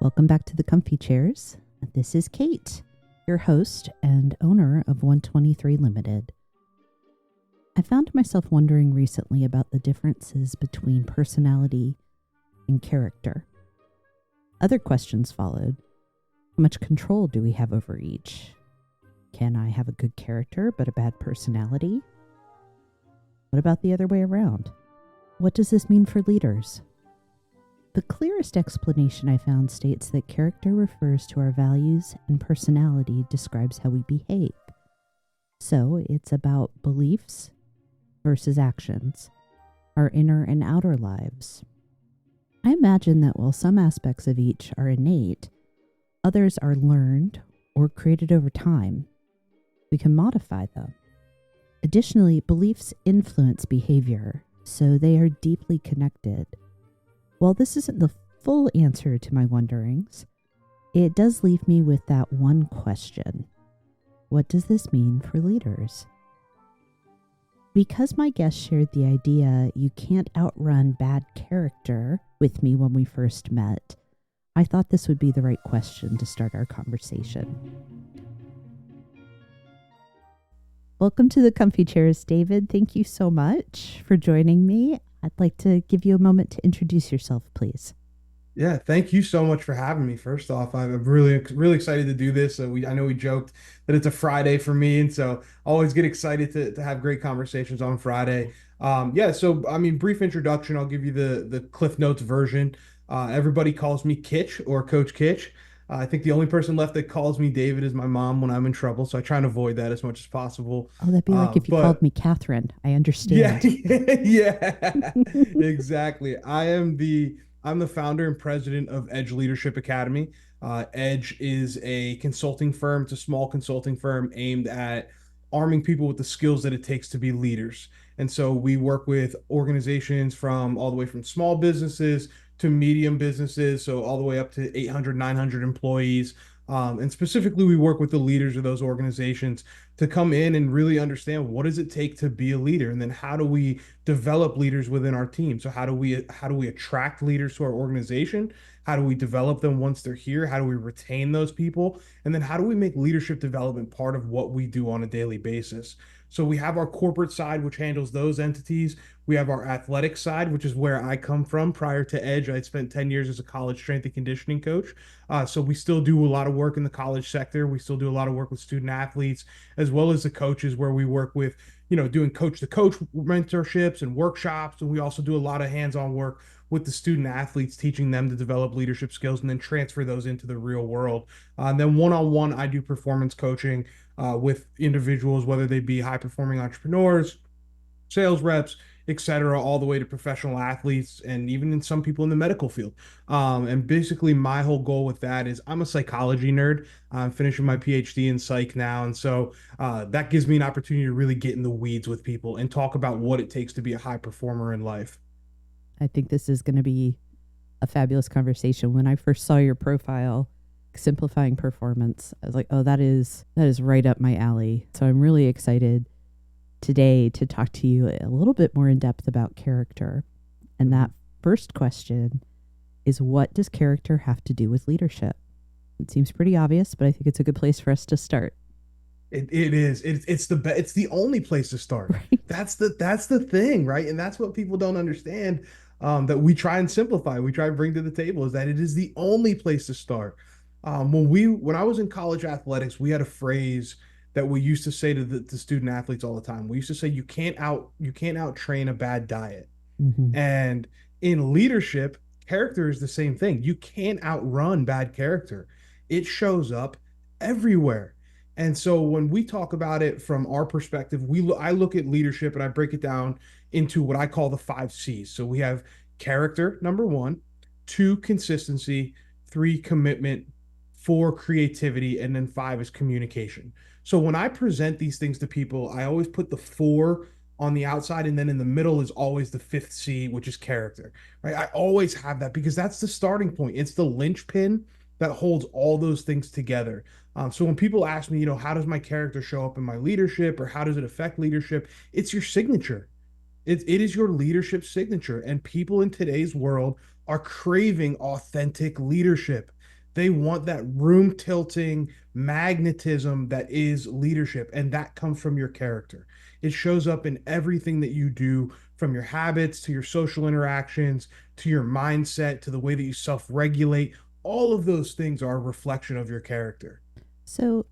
Welcome back to the Comfy Chairs. This is Kate, your host and owner of 123 Limited. I found myself wondering recently about the differences between personality and character. Other questions followed. How much control do we have over each? Can I have a good character but a bad personality? What about the other way around? What does this mean for leaders? The clearest explanation I found states that character refers to our values and personality describes how we behave. So it's about beliefs versus actions, our inner and outer lives. I imagine that while some aspects of each are innate, others are learned or created over time. We can modify them. Additionally, beliefs influence behavior, so they are deeply connected. While this isn't the full answer to my wonderings, it does leave me with that one question. What does this mean for leaders? Because my guest shared the idea you can't outrun bad character with me when we first met, I thought this would be the right question to start our conversation. Welcome to the Comfy Chairs, David. Thank you so much for joining me. I'd like to give you a moment to introduce yourself, please. Yeah, thank you so much for having me. First off, I'm really excited to do this. I know we joked that it's a Friday for me, and so I always get excited to have great conversations on Friday. Brief introduction. I'll give you the Cliff Notes version. Everybody calls me Kitch or Coach Kitch. I think the only person left that calls me David is my mom when I'm in trouble, so I try and avoid that as much as possible. Oh, that'd be like if you called But me Catherine. I Yeah, understand. yeah, exactly. I'm the founder and president of Edge Leadership Academy. Edge is a consulting firm. It's a small consulting firm aimed at arming people with the skills that it takes to be leaders. And so we work with organizations from all the way from small businesses to medium businesses, so all the way up to 800, 900 employees. And specifically, we work with the leaders of those organizations to come in and really understand what does it take to be a leader, and then how do we develop leaders within our team. So how do we attract leaders to our organization? How do we develop them once they're here? How do we retain those people? And then how do we make leadership development part of what we do on a daily basis? So we have our corporate side, which handles those entities. We have our athletic side, which is where I come from. Prior to Edge, I spent 10 years as a college strength and conditioning coach. So we still do a lot of work in the college sector. We still do a lot of work with student athletes, as well as the coaches, where we work with, doing coach to coach mentorships and workshops. And we also do a lot of hands-on work with the student athletes, teaching them to develop leadership skills and then transfer those into the real world. And then one-on-one, I do performance coaching with individuals, whether they be high performing entrepreneurs, sales reps, etc., all the way to professional athletes, and even in some people in the medical field. And basically, my whole goal with that is I'm a psychology nerd. I'm finishing my PhD in psych now, and so that gives me an opportunity to really get in the weeds with people and talk about what it takes to be a high performer in life. I think this is going to be a fabulous conversation. When I first saw your profile, Simplifying Performance, I was like, oh, that is right up my alley. So I'm really excited today to talk to you a little bit more in depth about character. And that first question is, what does character have to do with leadership? It seems pretty obvious, but I think it's a good place for us to start. It is. It's the only place to start. Right? That's the thing, right? And that's what people don't understand. That we try and simplify, we try and bring to the table, is that it is the only place to start. When I was in college athletics, we had a phrase that we used to say to the student athletes all the time. We used to say, you can't out train a bad diet. Mm-hmm. And in leadership, character is the same thing. You can't outrun bad character. It shows up everywhere. And so when we talk about it from our perspective, I look at leadership and I break it down into what I call the 5 C's. So we have character, number one, two, consistency, three, commitment, four, creativity, and then five is communication. So when I present these things to people, I always put the four on the outside, and then in the middle is always the fifth C, which is character, right? I always have that because that's the starting point. It's the linchpin that holds all those things together. So when people ask me, how does my character show up in my leadership, or how does it affect leadership? It's your signature. It is your leadership signature. And people in today's world are craving authentic leadership. They want that room tilting magnetism that is leadership, and that comes from your character. It shows up in everything that you do, from your habits to your social interactions to your mindset to the way that you self regulate. All of those things are a reflection of your character. So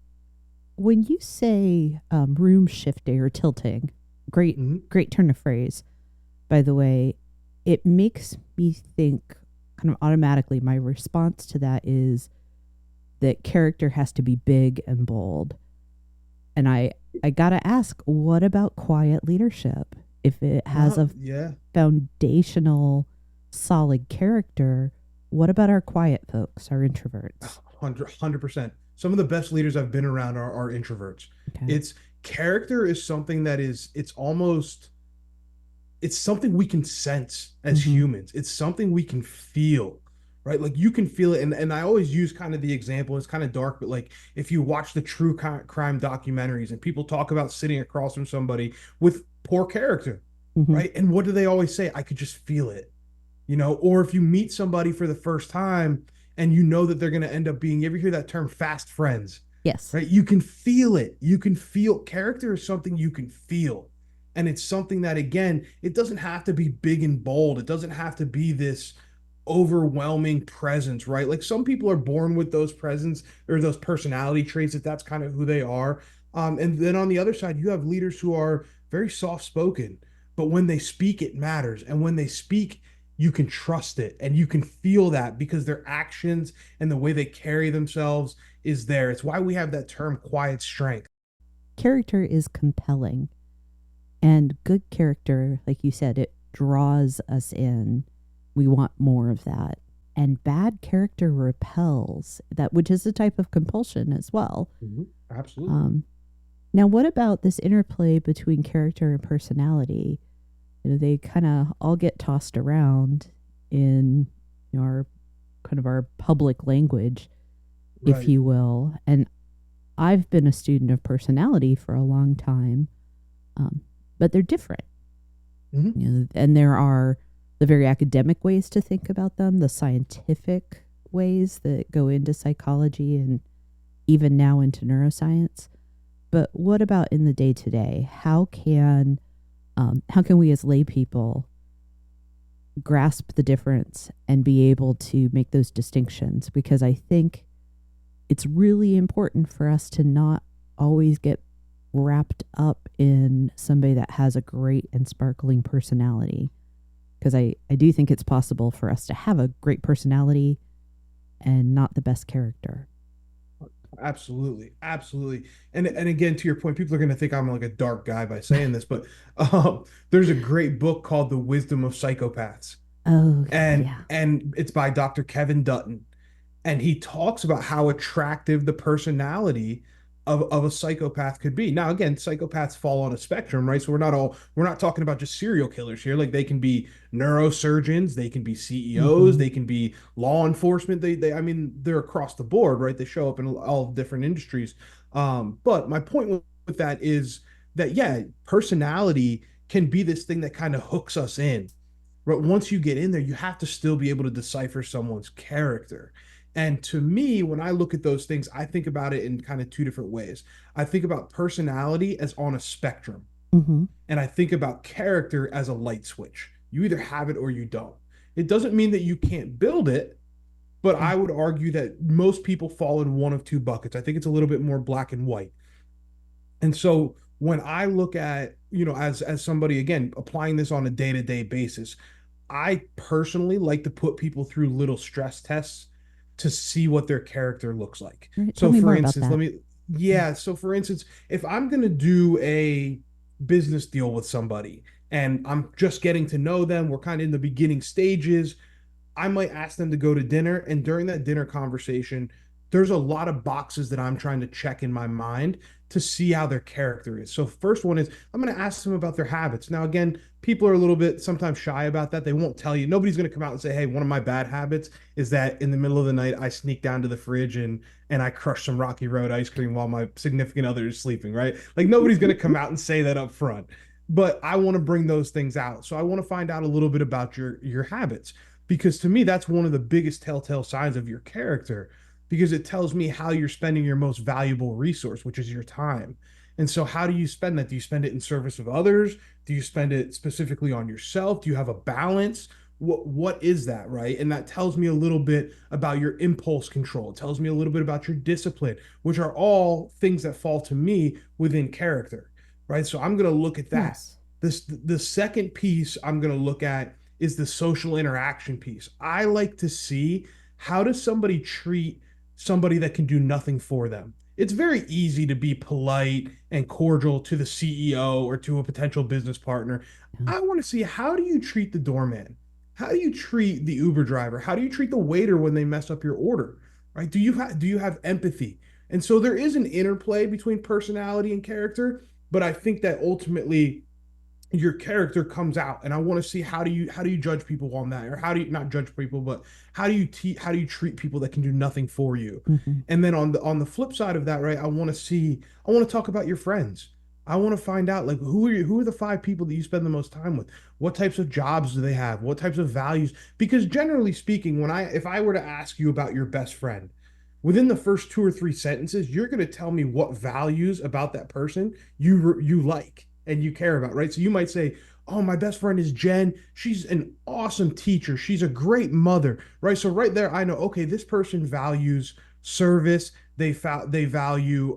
when you say room shifting or tilting, great, Mhm. great turn of phrase, by the way, it makes me think kind of automatically. My response to that is that character has to be big and bold. And I got to ask, what about quiet leadership? If it has No, a yeah, foundational, solid character, what about our quiet folks, our introverts? 100%. Some of the best leaders I've been around are introverts. Okay. It's character is something that is, it's almost, it's something we can sense as Mm-hmm. humans. It's something we can feel, right? Like you can feel it. And I always use kind of the example, it's kind of dark, but like if you watch the true crime documentaries and people talk about sitting across from somebody with poor character, Mm-hmm. right? And what do they always say? I could just feel it, or if you meet somebody for the first time and you know that they're going to end up being, you ever hear that term fast friends, Yes. right? You can feel it. You can feel character is something you can feel. And it's something that, again, it doesn't have to be big and bold. It doesn't have to be this overwhelming presence, right? Like some people are born with those presence or those personality traits, that that's kind of who they are. And then on the other side, you have leaders who are very soft spoken, but when they speak, it matters. And when they speak, you can trust it and you can feel that because their actions and the way they carry themselves is there. It's why we have that term quiet strength. Character is compelling. And good character, like you said, it draws us in. We want more of that. And bad character repels that, which is a type of compulsion as well. Mhm. Absolutely. Um, Now, what about this interplay between character and personality? They kind of all get tossed around in our kind of our public language, if Right. you will. And I've been a student of personality for a long time, um, but they're different. Hmm. And there are the very academic ways to think about them, the scientific ways that go into psychology and even now into neuroscience. But what about in the day to day? How can we as lay people grasp the difference and be able to make those distinctions? Because I think it's really important for us to not always get wrapped up in somebody that has a great and sparkling personality. Because I do think it's possible for us to have a great personality and not the best character. Absolutely. Absolutely. And again, to your point, people are going to think I'm like a dark guy by saying this, but there's a great book called The Wisdom of Psychopaths. Oh, And yeah. and it's by Dr. Kevin Dutton. And he talks about how attractive the personality of a psychopath could be. Now, again, psychopaths fall on a spectrum, right? So we're not talking about just serial killers here. Like they can be neurosurgeons, they can be CEOs, Mm-hmm. they can be law enforcement. I mean, they're across the board, right? They show up in all different industries. But my point with that is that, yeah, personality can be this thing that kind of hooks us in. But once you get in there, you have to still be able to decipher someone's character. And to me, when I look at those things, I think about it in kind of two different ways. I think about personality as on a spectrum, Mm-hmm. and I think about character as a light switch. You either have it or you don't. It doesn't mean that you can't build it, but I would argue that most people fall in one of two buckets. I think it's a little bit more black and white. And so when I look at, as somebody again applying this on a day-to-day basis, I personally like to put people through little stress tests to see what their character looks like. All right, tell So me for more about instance, that. so for instance, if I'm going to do a business deal with somebody and I'm just getting to know them, we're kind of in the beginning stages, I might ask them to go to dinner. And during that dinner conversation, there's a lot of boxes that I'm trying to check in my mind to see how their character is. So, first one is I'm going to ask them about their habits. Now, again, people are a little bit sometimes shy about that. They won't tell you. Nobody's going to come out and say, hey, one of my bad habits is that in the middle of the night, I sneak down to the fridge and I crush some Rocky Road ice cream while my significant other is sleeping, right? Like, nobody's going to come out and say that up front. But I want to bring those things out. So I want to find out a little bit about your habits because to me that's one of the biggest telltale signs of your character. because it tells me how you're spending your most valuable resource, which is your time. And so how do you spend that? Do you spend it in service of others? Do you spend it specifically on yourself? Do you have a balance? What is that, right? And that tells me a little bit about your impulse control. It tells me a little bit about your discipline, which are all things that fall to me within character, right? So I'm going to look at that. Yes. The second piece I'm going to look at is the social interaction piece. I like to see, how does somebody treat somebody that can do nothing for them? It's very easy to be polite and cordial to the CEO or to a potential business partner. Yeah. I want to see, how do you treat the doorman? How do you treat the Uber driver? How do you treat the waiter when they mess up your order? Right? Do you have empathy? And so there is an interplay between personality and character, but I think that ultimately your character comes out, and I want to see, how do you judge people on that, or how do you not judge people, but how do you treat people that can do nothing for you? Mm-hmm. And then on the flip side of that, right, I want to talk about your friends. I want to find out, like, who are the five people that you spend the most time with? What types of jobs do they have? What types of values? Because generally speaking, if I were to ask you about your best friend, within the first two or three sentences, you're going to tell me what values about that person you like and you care about, right? So you might say, "Oh, my best friend is Jen. She's an awesome teacher. She's a great mother," right? So right there, I know, okay, this person values service. They value,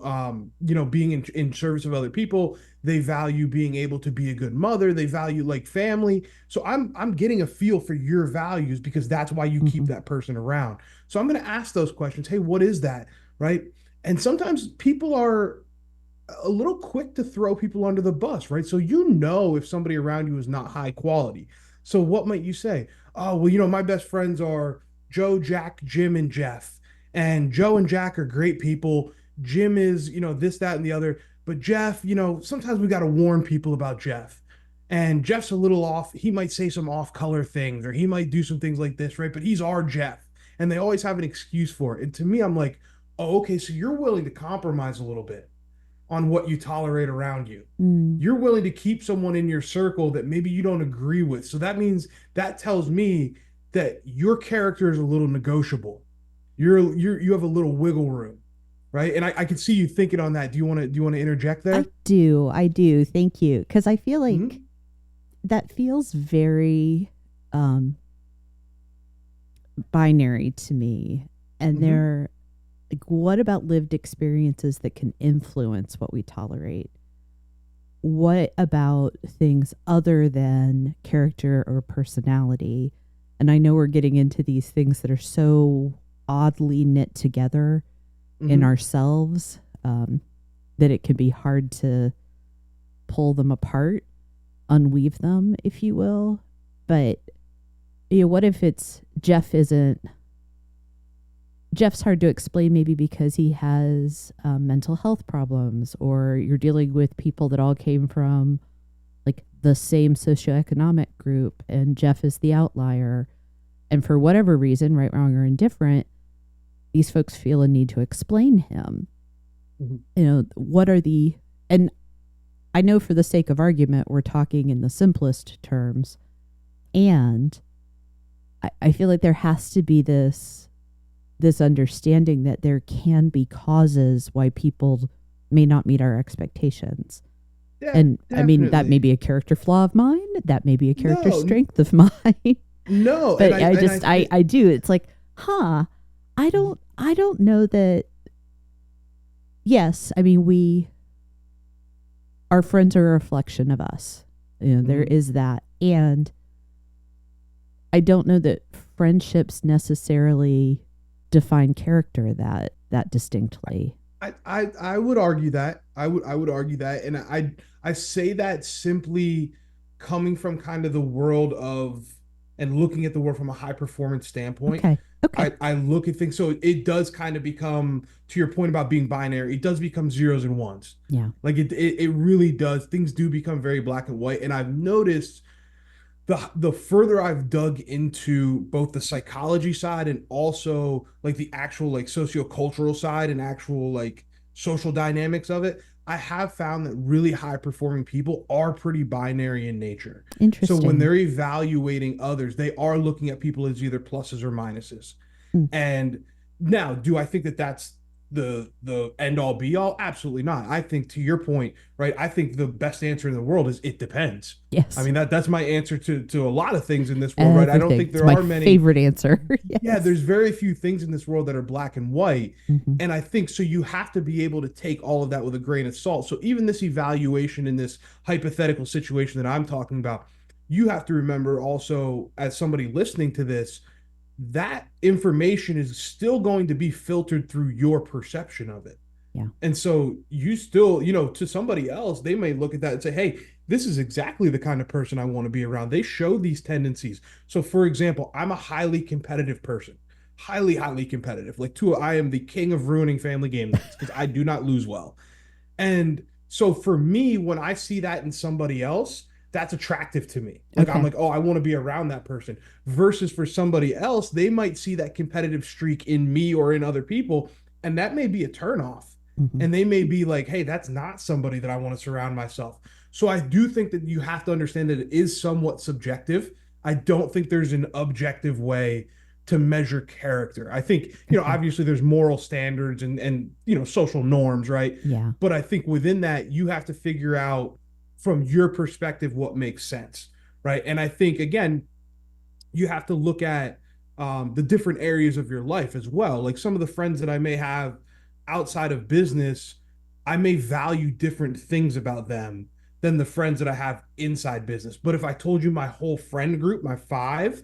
being in service of other people. They value being able to be a good mother. They value like family. So I'm getting a feel for your values, because that's why you Mm-hmm. keep that person around. So I'm going to ask those questions. Hey, what is that? Right? And sometimes people are a little quick to throw people under the bus, right? So if somebody around you is not high quality. So what might you say? Oh, well, my best friends are Joe, Jack, Jim, and Jeff. And Joe and Jack are great people. Jim is, this, that, and the other. But Jeff, sometimes we got to warn people about Jeff. And Jeff's a little off. He might say some off color things, or he might do some things like this, right? But he's our Jeff. And they always have an excuse for it. And to me, I'm like, oh, okay, so you're willing to compromise a little bit on what you tolerate around you. Mm. You're willing to keep someone in your circle that maybe you don't agree with. So that tells me that your character is a little negotiable. You have a little wiggle room, right? And I can see you thinking on that. Do you want to interject there? I do. Thank you. Because I feel like Mm-hmm. that feels very binary to me. And Mm-hmm. there, like, what about lived experiences that can influence what we tolerate? What about things other than character or personality? And I know we're getting into these things that are so oddly knit together in Mm-hmm. ourselves, that it can be hard to pull them apart, unweave them, if you will. But what if it's Jeff's hard to explain, maybe because he has mental health problems, or you're dealing with people that all came from like the same socioeconomic group, and Jeff is the outlier. And for whatever reason, right, wrong, or indifferent, these folks feel a need to explain him. Mm-hmm. What are and I know for the sake of argument, we're talking in the simplest terms. And I feel like there has to be this understanding that there can be causes why people may not meet our expectations. Yeah, And I mean, that may definitely. be a character flaw of mine. That may be a character No, strength of mine. no, But and I do. It's like, I don't know that. Yes, I mean, our friends are a reflection of us. There Mhm. is that. And I don't know that friendships necessarily define character that distinctly. I would argue that. I would argue that, and I say that simply coming from kind of the world of, and looking at the world from a high performance standpoint. Okay. Okay. I look at things, so it does kind of become, to your point about being binary, it does become zeros and ones. Yeah. Like it really does. Things do become very black and white, and I've noticed the further I've dug into both the psychology side and also like the actual like sociocultural side and actual like social dynamics of it, I have found that really high performing people are pretty binary in nature. So when Interesting. they're evaluating others, they are looking at people as either pluses or minuses. Hmm. And Now, do I think that that's the end all be all? Absolutely not. I think, to your point, right? I think the best answer in the world is it depends. I Yes. mean, that's my answer to a lot of things in this world, right? I don't Everything. think It's there my are many. favorite answer. Yeah, Yes. there's very few things in this world that are black and white. Hmm. And I think so you have to be able to take all of that with a grain of salt. So even this evaluation in this hypothetical situation that I'm talking about, you have to remember also, as somebody listening to this, that information is still going to be filtered through your perception of it. Yeah. And so you still, to somebody else, they may look at that and say, hey, this is exactly the kind of person I want to be around. They show these tendencies. So, for example, I'm a highly competitive person, highly, highly competitive. Like, I am the king of ruining family game nights because I do not lose well. And so for me, when I see that in somebody else, that's attractive to me. Like, I'm Okay. like, oh, I want to be around that person. Versus for somebody else, they might see that competitive streak in me or in other people, and that may be a turnoff. Hmm. And they may be like, hey, that's not somebody that I want to surround myself. So I do think that you have to understand that it is somewhat subjective. I don't think there's an objective way to measure character. I think, Okay. obviously there's moral standards and social norms, right? Yeah. But I think within that, you have to figure out from your perspective what makes sense, right? And I think, again, you have to look at the different areas of your life as well. Like, some of the friends that I may have outside of business, I may value different things about them than the friends that I have inside business. But if I told you my whole friend group, my five,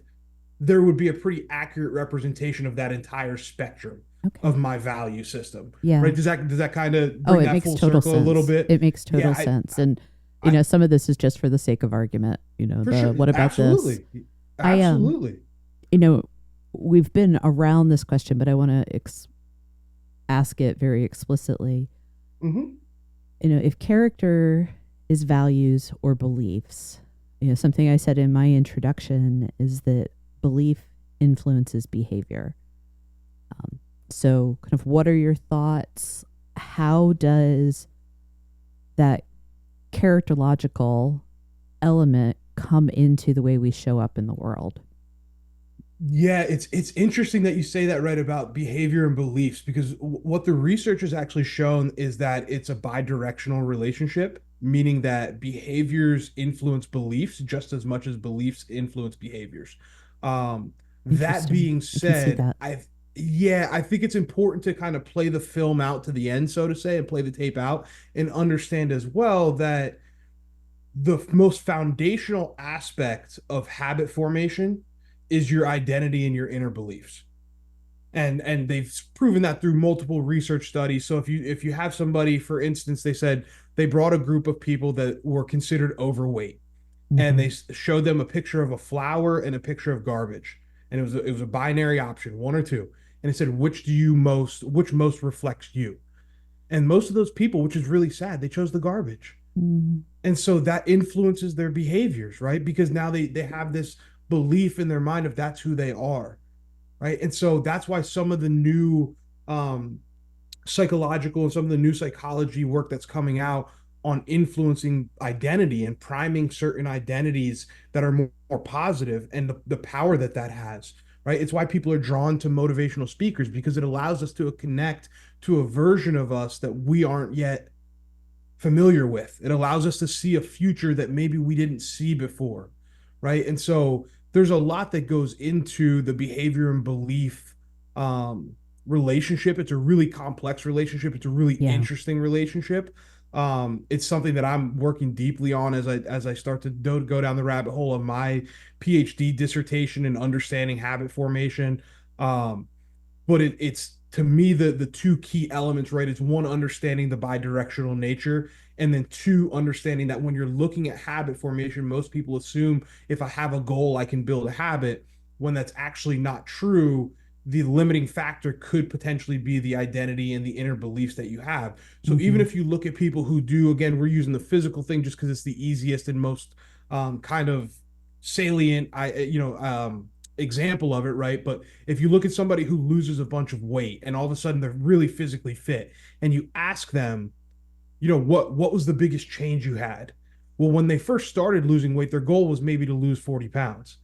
there would be a pretty accurate representation of that entire spectrum Okay. of my value system, Yeah. right? Does that kind of Oh, bring it that makes full total circle a little sense. bit? It makes Yeah, total sense. And I some of this is just for the sake of argument. for The sure, what about this? absolutely, I absolutely. you know, we've been around this question, but I want to ask it very explicitly. Hmm. If character is values or beliefs, something I said in my introduction is that belief influences behavior. So, kind of, what are your thoughts? How does that characterological element come into the way we show up in the world? Yeah, it's interesting that you say that, right, about behavior and beliefs, because what the research has actually shown is that it's a bidirectional relationship, meaning that behaviors influence beliefs just as much as beliefs influence behaviors. That Interesting. being I can see said, that. I think it's important to kind of play the film out to the end, so to say, and play the tape out, and understand as well that the most foundational aspect of habit formation is your identity and your inner beliefs. And they've proven that through multiple research studies. So if you have somebody, for instance, they said they brought a group of people that were considered overweight, and Hmm. they showed them a picture of a flower and a picture of garbage, and it was a binary option, one or two, and it said, which most reflects you. And most of those people, which is really sad, they chose the garbage. Mm. And so that influences their behaviors, right? Because now they have this belief in their mind of that's who they are, right? And so that's why some of the new um, psychological and some of the new psychology work that's coming out on influencing identity and priming certain identities that are more positive, and the power that has, right? It's why people are drawn to motivational speakers, because it allows us to connect to a version of us that we aren't yet familiar with. It allows us to see a future that maybe we didn't see before, right? And so there's a lot that goes into the behavior and belief relationship. It's a really complex relationship. It's a really Yeah. interesting relationship. It's something that I'm working deeply on as I start to go down the rabbit hole of my PhD dissertation and understanding habit formation. Um, but it's, to me, the two key elements, right? It's one, understanding the bidirectional nature, and then two, understanding that when you're looking at habit formation, most people assume if I have a goal I can build a habit, when that's actually not true. The limiting factor could potentially be the identity and the inner beliefs that you have. So even Hmm. if you look at people who do, again, we're using the physical thing just because it's the easiest and most kind of salient, example of it, right? But if you look at somebody who loses a bunch of weight and all of a sudden they're really physically fit, and you ask them, what was the biggest change you had? Well, when they first started losing weight, their goal was maybe to lose 40 pounds,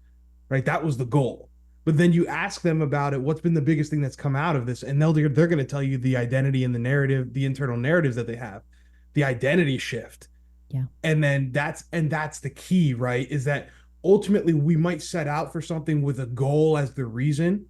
right? That was the goal. But then you ask them about it, what's been the biggest thing that's come out of this? And they're going to tell you the identity and the narrative, the internal narratives that they have, the identity shift. Yeah. And then that's the key, right? Is that ultimately we might set out for something with a goal as the reason,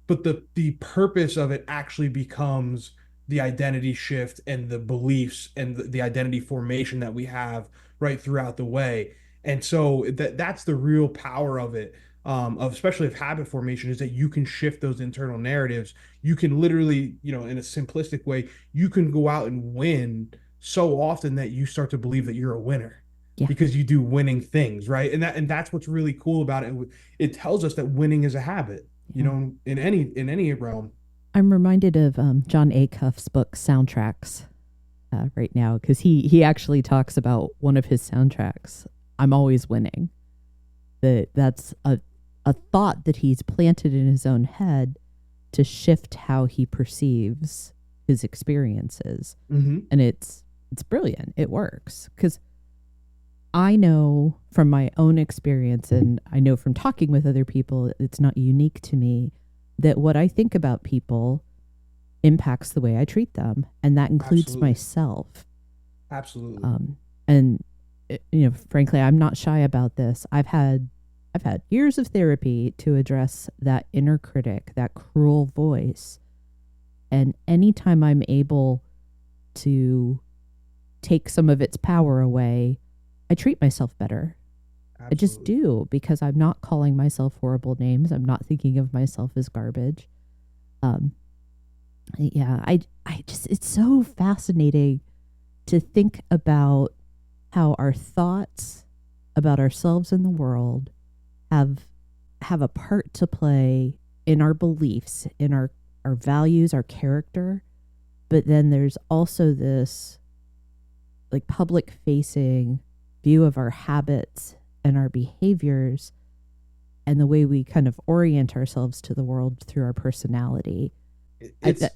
but the purpose of it actually becomes the identity shift and the beliefs and the identity formation that we have right throughout the way. And so that's the real power of it, of especially of habit formation, is that you can shift those internal narratives. You can literally, in a simplistic way, you can go out and win so often that you start to believe that you're a winner Yeah. because you do winning things, right? And that's what's really cool about it. It tells us that winning is a habit, Yeah. in any realm. I'm reminded of John Acuff's book Soundtracks right now, because he actually talks about one of his soundtracks. I'm always winning. That's a thought that he's planted in his own head to shift how he perceives his experiences, Mm-hmm. and it's brilliant. It works because I know from my own experience, and I know from talking with other people, it's not unique to me, that what I think about people impacts the way I treat them, and that includes Absolutely. myself. Absolutely. And frankly, I'm not shy about this. I've had years of therapy to address that inner critic, that cruel voice, and anytime I'm able to take some of its power away, I treat myself better. I just Absolutely. do, because I'm not calling myself horrible names. I'm not thinking of myself as garbage. Um, yeah, I just, it's so fascinating to think about how our thoughts about ourselves and the world have have a part to play in our beliefs, in our values, our character. But then there's also this like public facing view of our habits and our behaviors and the way we kind of orient ourselves to the world through our personality.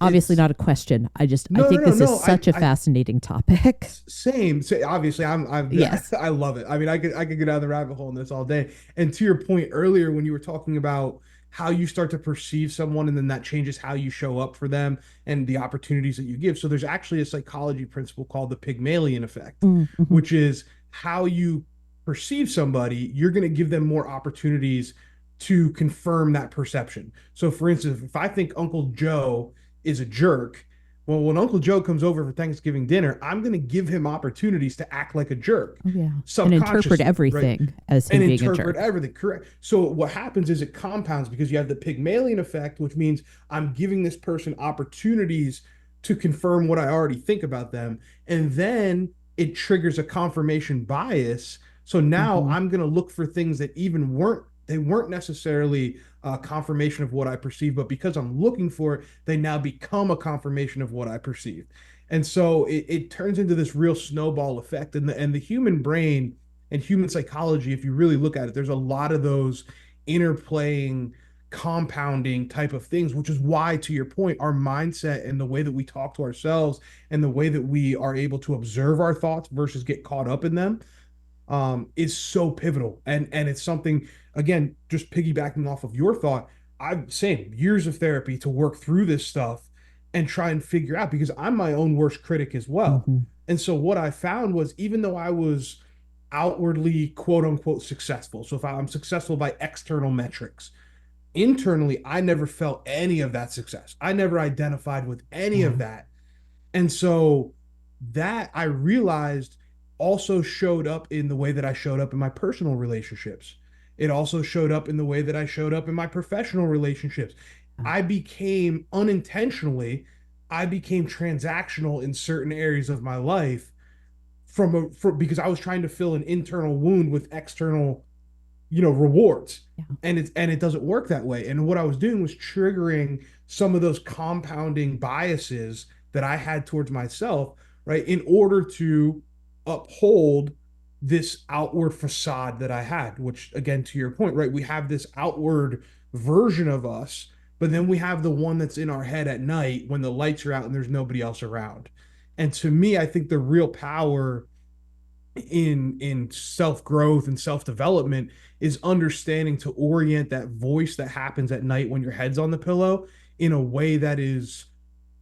Obviously It's not a question. I no, no, think no, this is no. such a fascinating topic. Same. Obviously, Yes. I love it. I mean, I could go down the rabbit hole in this all day. And to your point earlier, when you were talking about how you start to perceive someone, and then that changes how you show up for them and the opportunities that you give. So there's actually a psychology principle called the Pygmalion effect, Mm-hmm. which is how you perceive somebody, you're going to give them more opportunities to confirm that perception. So, for instance, if I think Uncle Joe is a jerk, well, when Uncle Joe comes over for Thanksgiving dinner, I'm going to give him opportunities to act like a jerk Oh, yeah. And interpret subconsciously, right? everything as And him being a interpret jerk. everything. Correct. So what happens is it compounds because you have the Pygmalion effect, which means I'm giving this person opportunities to confirm what I already think about them. And then it triggers a confirmation bias. So now Mm-hmm. I'm going to look for things that even weren't necessarily a confirmation of what I perceive, but because I'm looking for it, they now become a confirmation of what I perceive. And so it turns into this real snowball effect. And the human brain and human psychology, if you really look at it, there's a lot of those interplaying, compounding type of things, which is why, to your point, our mindset and the way that we talk to ourselves and the way that we are able to observe our thoughts versus get caught up in them, is so pivotal. And it's something, again, just piggybacking off of your thought, I've same years of therapy to work through this stuff and try and figure out, because I'm my own worst critic as well. Mm-hmm. And so what I found was, even though I was outwardly quote unquote successful, so if I'm successful by external metrics, internally I never felt any of that success. I never identified with any Yeah. of that. And so that, I realized, also showed up in the way that I showed up in my personal relationships. It also showed up in the way that I showed up in my professional relationships. I became unintentionally, I became transactional in certain areas of my life because I was trying to fill an internal wound with external, rewards. Yeah. And it doesn't work that way. And what I was doing was triggering some of those compounding biases that I had towards myself, right, in order to uphold this outward facade that I had, which, again, to your point, right, we have this outward version of us, but then we have the one that's in our head at night when the lights are out and there's nobody else around. And to me, I think the real power in self-growth and self-development is understanding to orient that voice that happens at night when your head's on the pillow in a way that is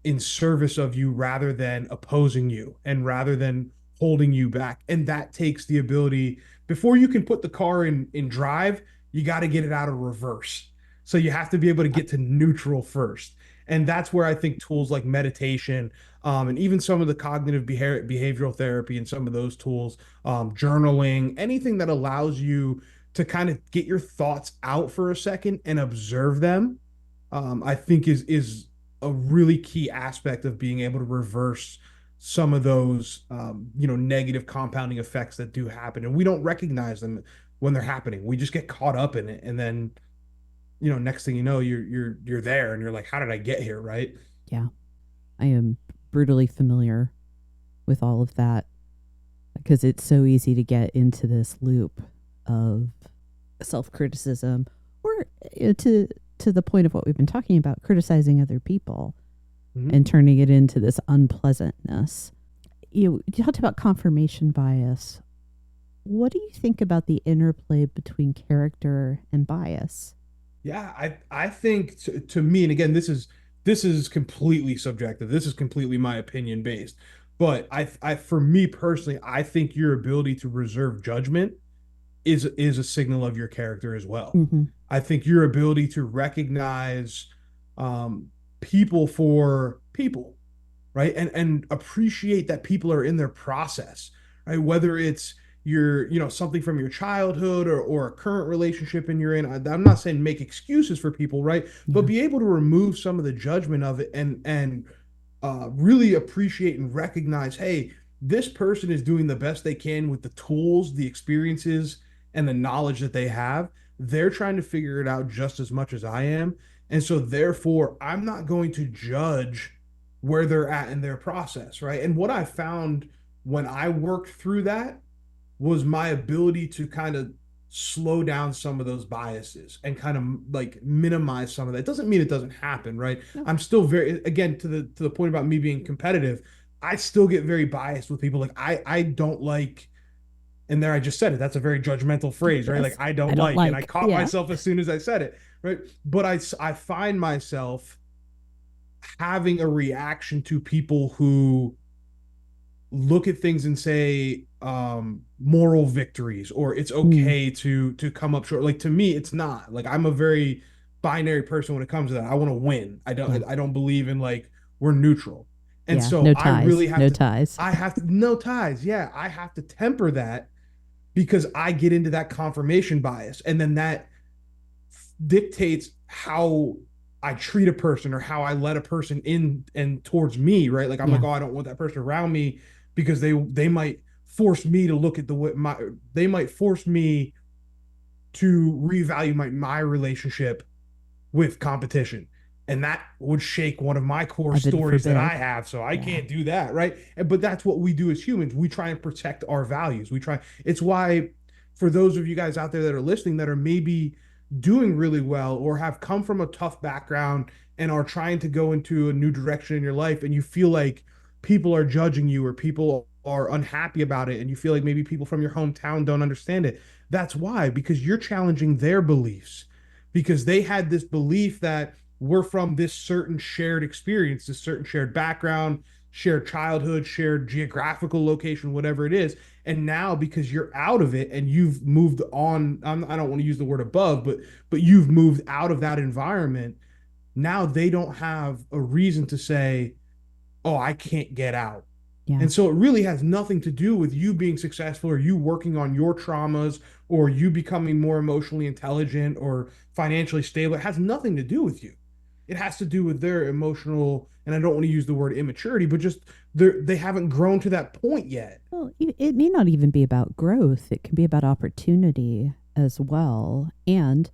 in service of you rather than opposing you and rather than holding you back. And that takes the ability, before you can put the car in drive, you got to get it out of reverse. So you have to be able to get to neutral first. And that's where I think tools like meditation, and even some of the cognitive behavioral therapy and some of those tools, journaling, anything that allows you to kind of get your thoughts out for a second and observe them, I think is a really key aspect of being able to reverse some of those, negative compounding effects that do happen, and we don't recognize them when they're happening. We just get caught up in it, and then next thing you know, you're there, and you're like, how did I get here, right? Yeah. I am brutally familiar with all of that because it's so easy to get into this loop of self-criticism or to the point of what we've been talking about, criticizing other people Mhm. and turning it into this unpleasantness. You talked about confirmation bias. What do you think about the interplay between character and bias? Yeah, I think to me, and again, this is completely subjective. This is completely my opinion based. But I for me personally, I think your ability to reserve judgment is a signal of your character as well. Mm-hmm. I think your ability to recognize, people for people, right? And appreciate that people are in their process, right? Whether it's something from your childhood or a current relationship and you're in. I'm not saying make excuses for people, right? But Yeah. be able to remove some of the judgment of it and really appreciate and recognize, hey, this person is doing the best they can with the tools, the experiences, and the knowledge that they have. They're trying to figure it out just as much as I am. And so, therefore, I'm not going to judge where they're at in their process, right? And what I found when I worked through that was my ability to kind of slow down some of those biases and kind of like minimize some of that. It doesn't mean it doesn't happen, right? No. I'm still very, again, to the point about me being competitive, I still get very biased with people. Like I don't like, and there I just said it. That's a very judgmental phrase, right? Like Yes. I I don't don't like, and I like. caught Yeah. myself as soon as I said it, right? But I find myself having a reaction to people who look at things and say, moral victories, or it's Mm. okay to come up short. Like to me, it's not. Like I'm a very binary person when it comes to that. I want to win. I Yeah. don't I don't believe in like we're neutral. And Yeah. so No I ties. really have No to ties. I have to no ties. Yeah, I have to temper that because I get into that confirmation bias, and then that dictates how I treat a person or how I let a person in and towards me, right? Like I'm Yeah. like, oh, I don't want that person around me because they might force me to look at the way my they might force me to revalue my relationship with competition. And that would shake one of my core Heaven stories that I forbid. have. So I Yeah. can't do that, right? But that's what we do as humans. We try and protect our values. It's why, for those of you guys out there that are listening that are maybe doing really well or have come from a tough background and are trying to go into a new direction in your life, and you feel like people are judging you or people are unhappy about it, and you feel like maybe people from your hometown don't understand it. That's why, because you're challenging their beliefs, because they had this belief that we're from this certain shared experience, this certain shared background, shared childhood, shared geographical location, whatever it is. And now, because you're out of it and you've moved on, I don't want to use the word above, but you've moved out of that environment. Now they don't have a reason to say, "Oh, I can't get out." Yeah. And so it really has nothing to do with you being successful or you working on your traumas or you becoming more emotionally intelligent or financially stable. It has nothing to do with you. It has to do with their emotional, and I don't want to use the word immaturity, but just they haven't grown to that point yet. Well, it may not even be about growth. It can be about opportunity as well. And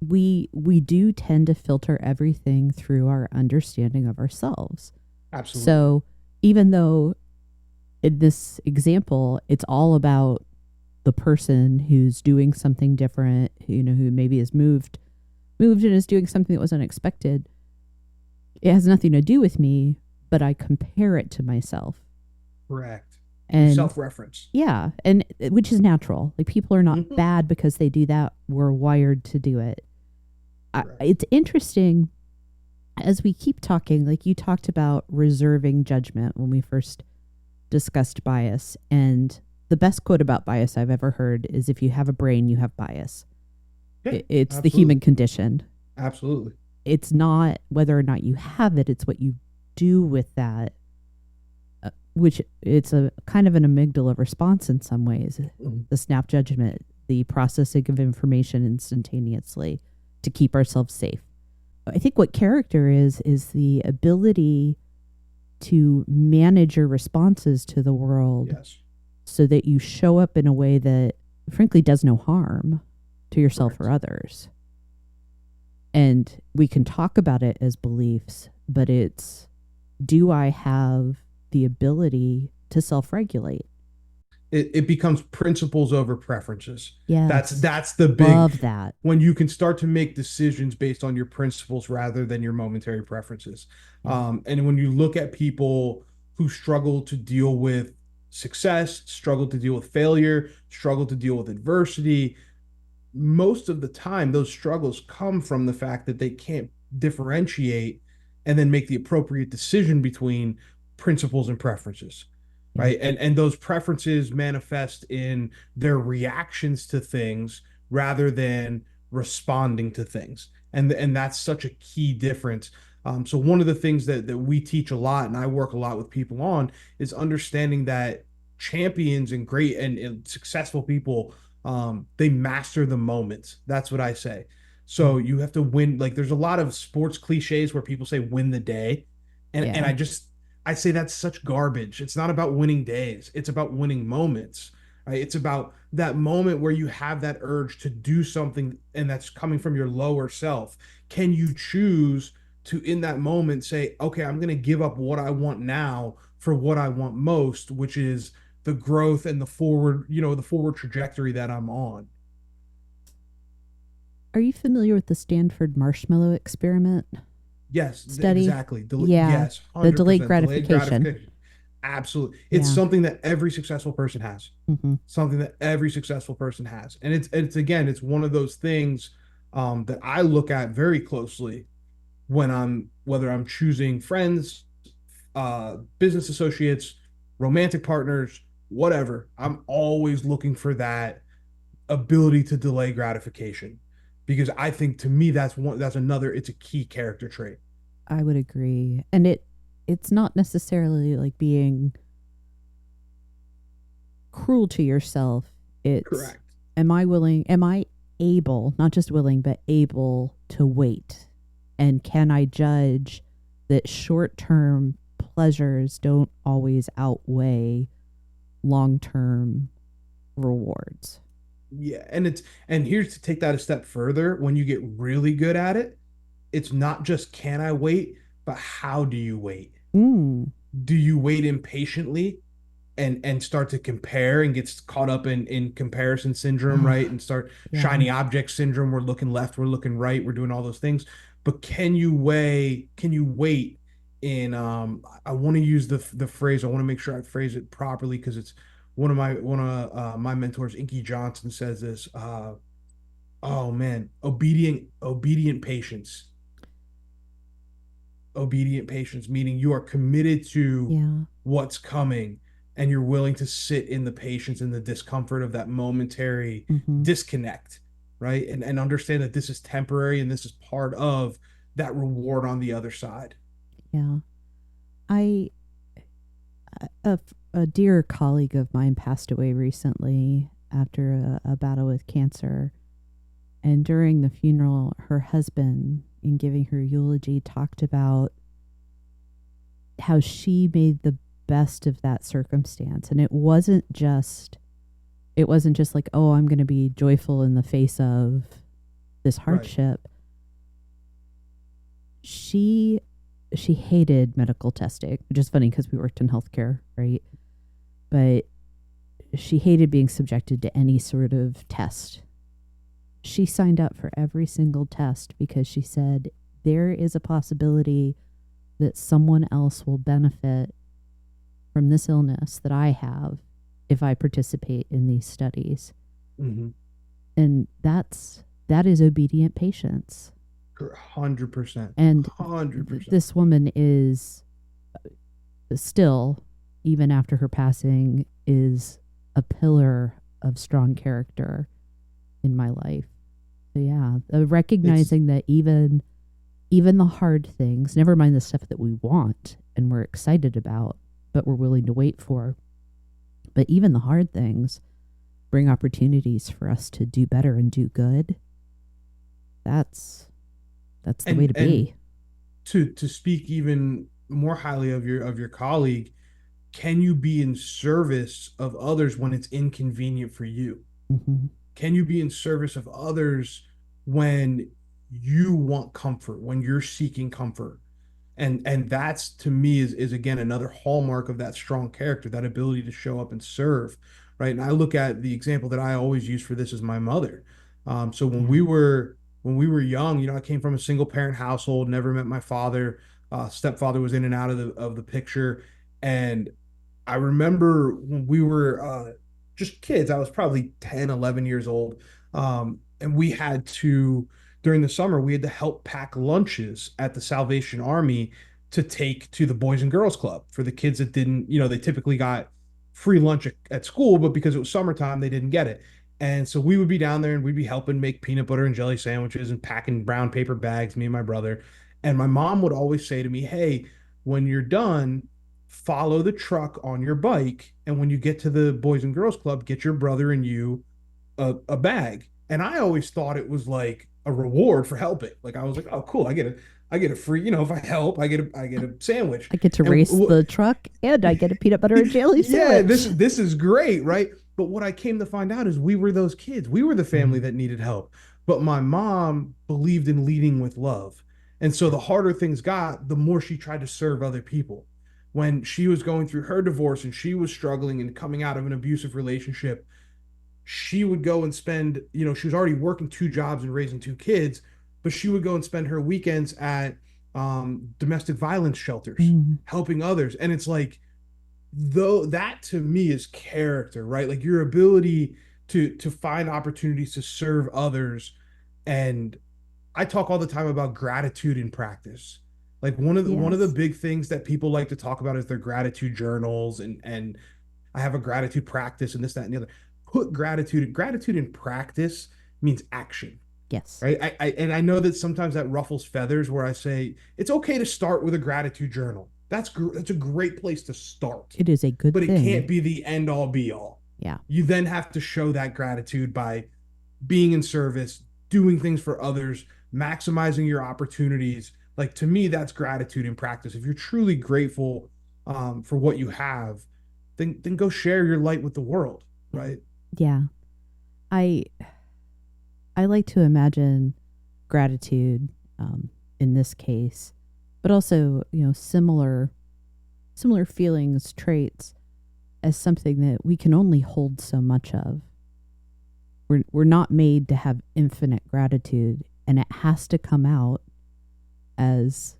we do tend to filter everything through our understanding of ourselves. Absolutely. So even though in this example, it's all about the person who's doing something different, who maybe has moved and is doing something that was unexpected. It has nothing to do with me, but I compare it to myself. Correct. And self-reference. yeah, and which is natural. Like people are not bad because they do that. We're wired to do it. It's interesting as we keep talking, like you talked about reserving judgment when we first discussed bias. And the best quote about bias I've ever heard is if you have a brain, you have bias. Yeah, it's absolutely. the human condition. Absolutely. It's not whether or not you have it, it's what you do with that, which it's a kind of an amygdala response in some ways. The snap judgment, the processing of information instantaneously to keep ourselves safe. I think what character is the ability to manage your responses to the world. Yes. So that you show up in a way that frankly does no harm to yourself or others. And we can talk about it as beliefs, but it's, do I have the ability to self-regulate? It becomes principles over preferences. Yes. That's the big, love that. When you can start to make decisions based on your principles rather than your momentary preferences. And when you look at people who struggle to deal with success, struggle to deal with failure, struggle to deal with adversity, most of the time those struggles come from the fact that they can't differentiate and then make the appropriate decision between principles and preferences. Right. And those preferences manifest in their reactions to things rather than responding to things. And that's such a key difference. So one of the things that we teach a lot, and I work a lot with people on, is understanding that champions and great and successful people, they master the moments. That's what I say. So you have to win. Like there's a lot of sports cliches where people say win the day. And I say that's such garbage. It's not about winning days. It's about winning moments. Right? It's about that moment where you have that urge to do something and that's coming from your lower self. Can you choose to, in that moment, say, okay, I'm going to give up what I want now for what I want most, which is the growth and the forward trajectory that I'm on. Are you familiar with the Stanford marshmallow experiment? Yes, Study? exactly. Yes, 100%. The delayed gratification. Absolutely. It's something that every successful person has. Something that every successful person has. And it's one of those things that I look at very closely whether I'm choosing friends, business associates, romantic partners, whatever. I'm always looking for that ability to delay gratification. Because I think to me it's a key character trait. I would agree. And it's not necessarily like being cruel to yourself. It's correct. Am I able, not just willing, but able to wait? And can I judge that short-term pleasures don't always outweigh long-term rewards? Yeah, and here's to take that a step further. When you get really good at it, it's not just can I wait, but how do you wait? Do you wait impatiently and start to compare and get caught up in comparison syndrome, right? And start shiny object syndrome. We're looking left, we're looking right, we're doing all those things. But can you wait in I want to use the phrase, I want to make sure I phrase it properly because it's one of my mentors, Inky Johnson, says this. Oh man, obedient patience. Obedient patience, meaning you are committed to what's coming, and you're willing to sit in the patience and the discomfort of that momentary disconnect, right? And understand that this is temporary and this is part of that reward on the other side. Yeah, a dear colleague of mine passed away recently after a battle with cancer. And during the funeral, her husband, in giving her eulogy, talked about how she made the best of that circumstance. And it wasn't just like, oh, I'm going to be joyful in the face of this hardship. Right. She hated medical testing, which is funny because we worked in healthcare, right? But she hated being subjected to any sort of test. She signed up for every single test because she said there is a possibility that someone else will benefit from this illness that I have. if I participate in these studies. Hmm. And that is obedient patience. 100%. And 100%. this woman is still, even after her passing, is a pillar of strong character in my life. So yeah, It's recognizing that even the hard things, never mind the stuff that we want and we're excited about, but we're willing to wait for, but even the hard things bring opportunities for us to do better and do good. That's the way to and be. to speak even more highly of your colleague, can you be in service of others when it's inconvenient for you? Hmm. Can you be in service of others when you want comfort, when you're seeking comfort? And that's to me is again another hallmark of that strong character, that ability to show up and serve, right? And I look at the example that I always use for this is my mother. So Yeah. when we were young, I came from a single parent household, never met my father. Stepfather was in and out of the picture, and I remember when we were just kids. I was probably 10, 11 years old. And we had to, during the summer, we had to help pack lunches at the Salvation Army to take to the Boys and Girls Club for the kids that didn't, they typically got free lunch at school, but because it was summertime, they didn't get it. And so we would be down there and we'd be helping make peanut butter and jelly sandwiches and packing brown paper bags, me and my brother. And my mom would always say to me, "Hey, when you're done, follow the truck on your bike. And when you get to the Boys and Girls Club, get your brother and you a bag." And I always thought it was like a reward for helping. Like I was like, "Oh, cool! I get a free. If I help, I get a sandwich." I get to And race the truck and I get a peanut butter and jelly yeah, sandwich. this is great, right? But what I came to find out is we were those kids. We were the Yeah. family that needed help. But my mom believed in leading with love. And so Yeah. the harder things got, the more she tried to serve other people. When she was going through her divorce and she was struggling and coming out of an abusive relationship, she would go and spend, she was already working two jobs and raising two kids, but she would go and spend her weekends at domestic violence shelters, Mm. helping others. And it's like, though that to me is character, right? Like your ability to find opportunities to serve others. And I talk all the time about gratitude in practice. Like one of the Yes. big things that people like to talk about is their gratitude journals, and I have a gratitude practice and this, that, and the other. Put gratitude in practice means action, Yes. right? And I know that sometimes that ruffles feathers where I say it's okay to start with a gratitude journal. That's a great place to start, It is a good but it can't thing. be the end all be all. Yeah. You then have to show that gratitude by being in service, doing things for others, maximizing your opportunities. Like to me, that's gratitude in practice. If you're truly grateful for what you have, then go share your light with the world, right? Yeah. I I like to imagine gratitude in this case, but also, similar feelings, traits as something that we can only hold so much of. We're not made to have infinite gratitude, and it has to come out as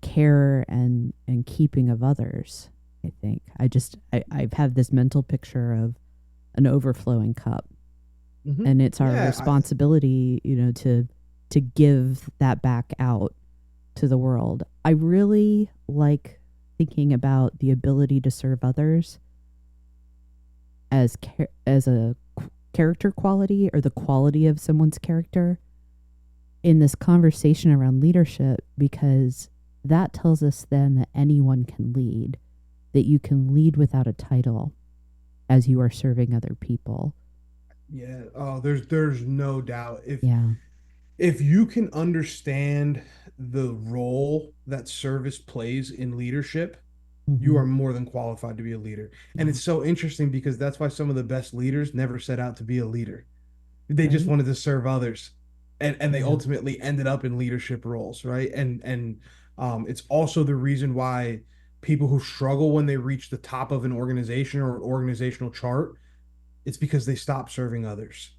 care and keeping of others. I think I've had this mental picture of an overflowing cup, Mm-hmm. and it's our Yeah, responsibility, to give that back out to the world. I really like thinking about the ability to serve others as a character quality, or the quality of someone's character in this conversation around leadership, because that tells us then that anyone can lead, that you can lead without a title as you are serving other people. yeah. Oh, there's no doubt. Yeah. If you can understand the role that service plays in leadership, you Hmm. are more than qualified to be a leader. And Yeah. it's so interesting because that's why some of the best leaders never set out to be a leader. They just Right. wanted to serve others. And they Yeah. ultimately ended up in leadership roles, right? And it's also the reason why people who struggle when they reach the top of an organization or an organizational chart, it's because they stopped serving others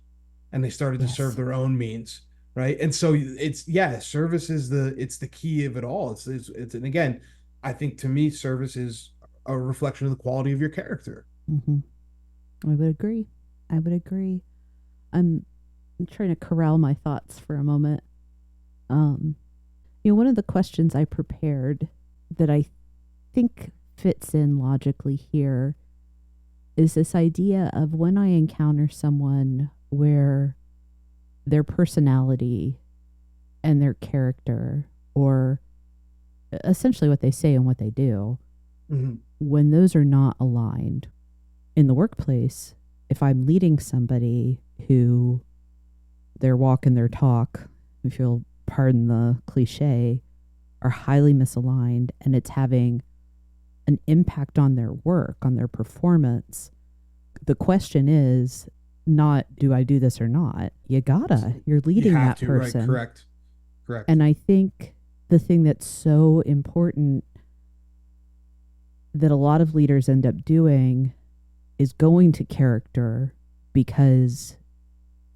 and they started to serve Yes. their own means, right? And so it's, yeah, service is the key of it all. It's and again, I think to me service is a reflection of the quality of your character. Hmm. I would agree. I would agree. I'm, I'm trying to corral my thoughts for a moment. Um, one of the questions I prepared that I think fits in logically here is this idea of when I encounter someone where their personality and their character, or essentially what they say and what they do, Mm-hmm. when those are not aligned in the workplace, if I'm leading somebody who their walk and their talk, if you'll pardon the cliche, are highly misaligned and it's having an impact on their work, on their performance, the question is not, do I do this or not? You're leading that person. Right? Correct. And I think the thing that's so important that a lot of leaders end up doing is going to character, because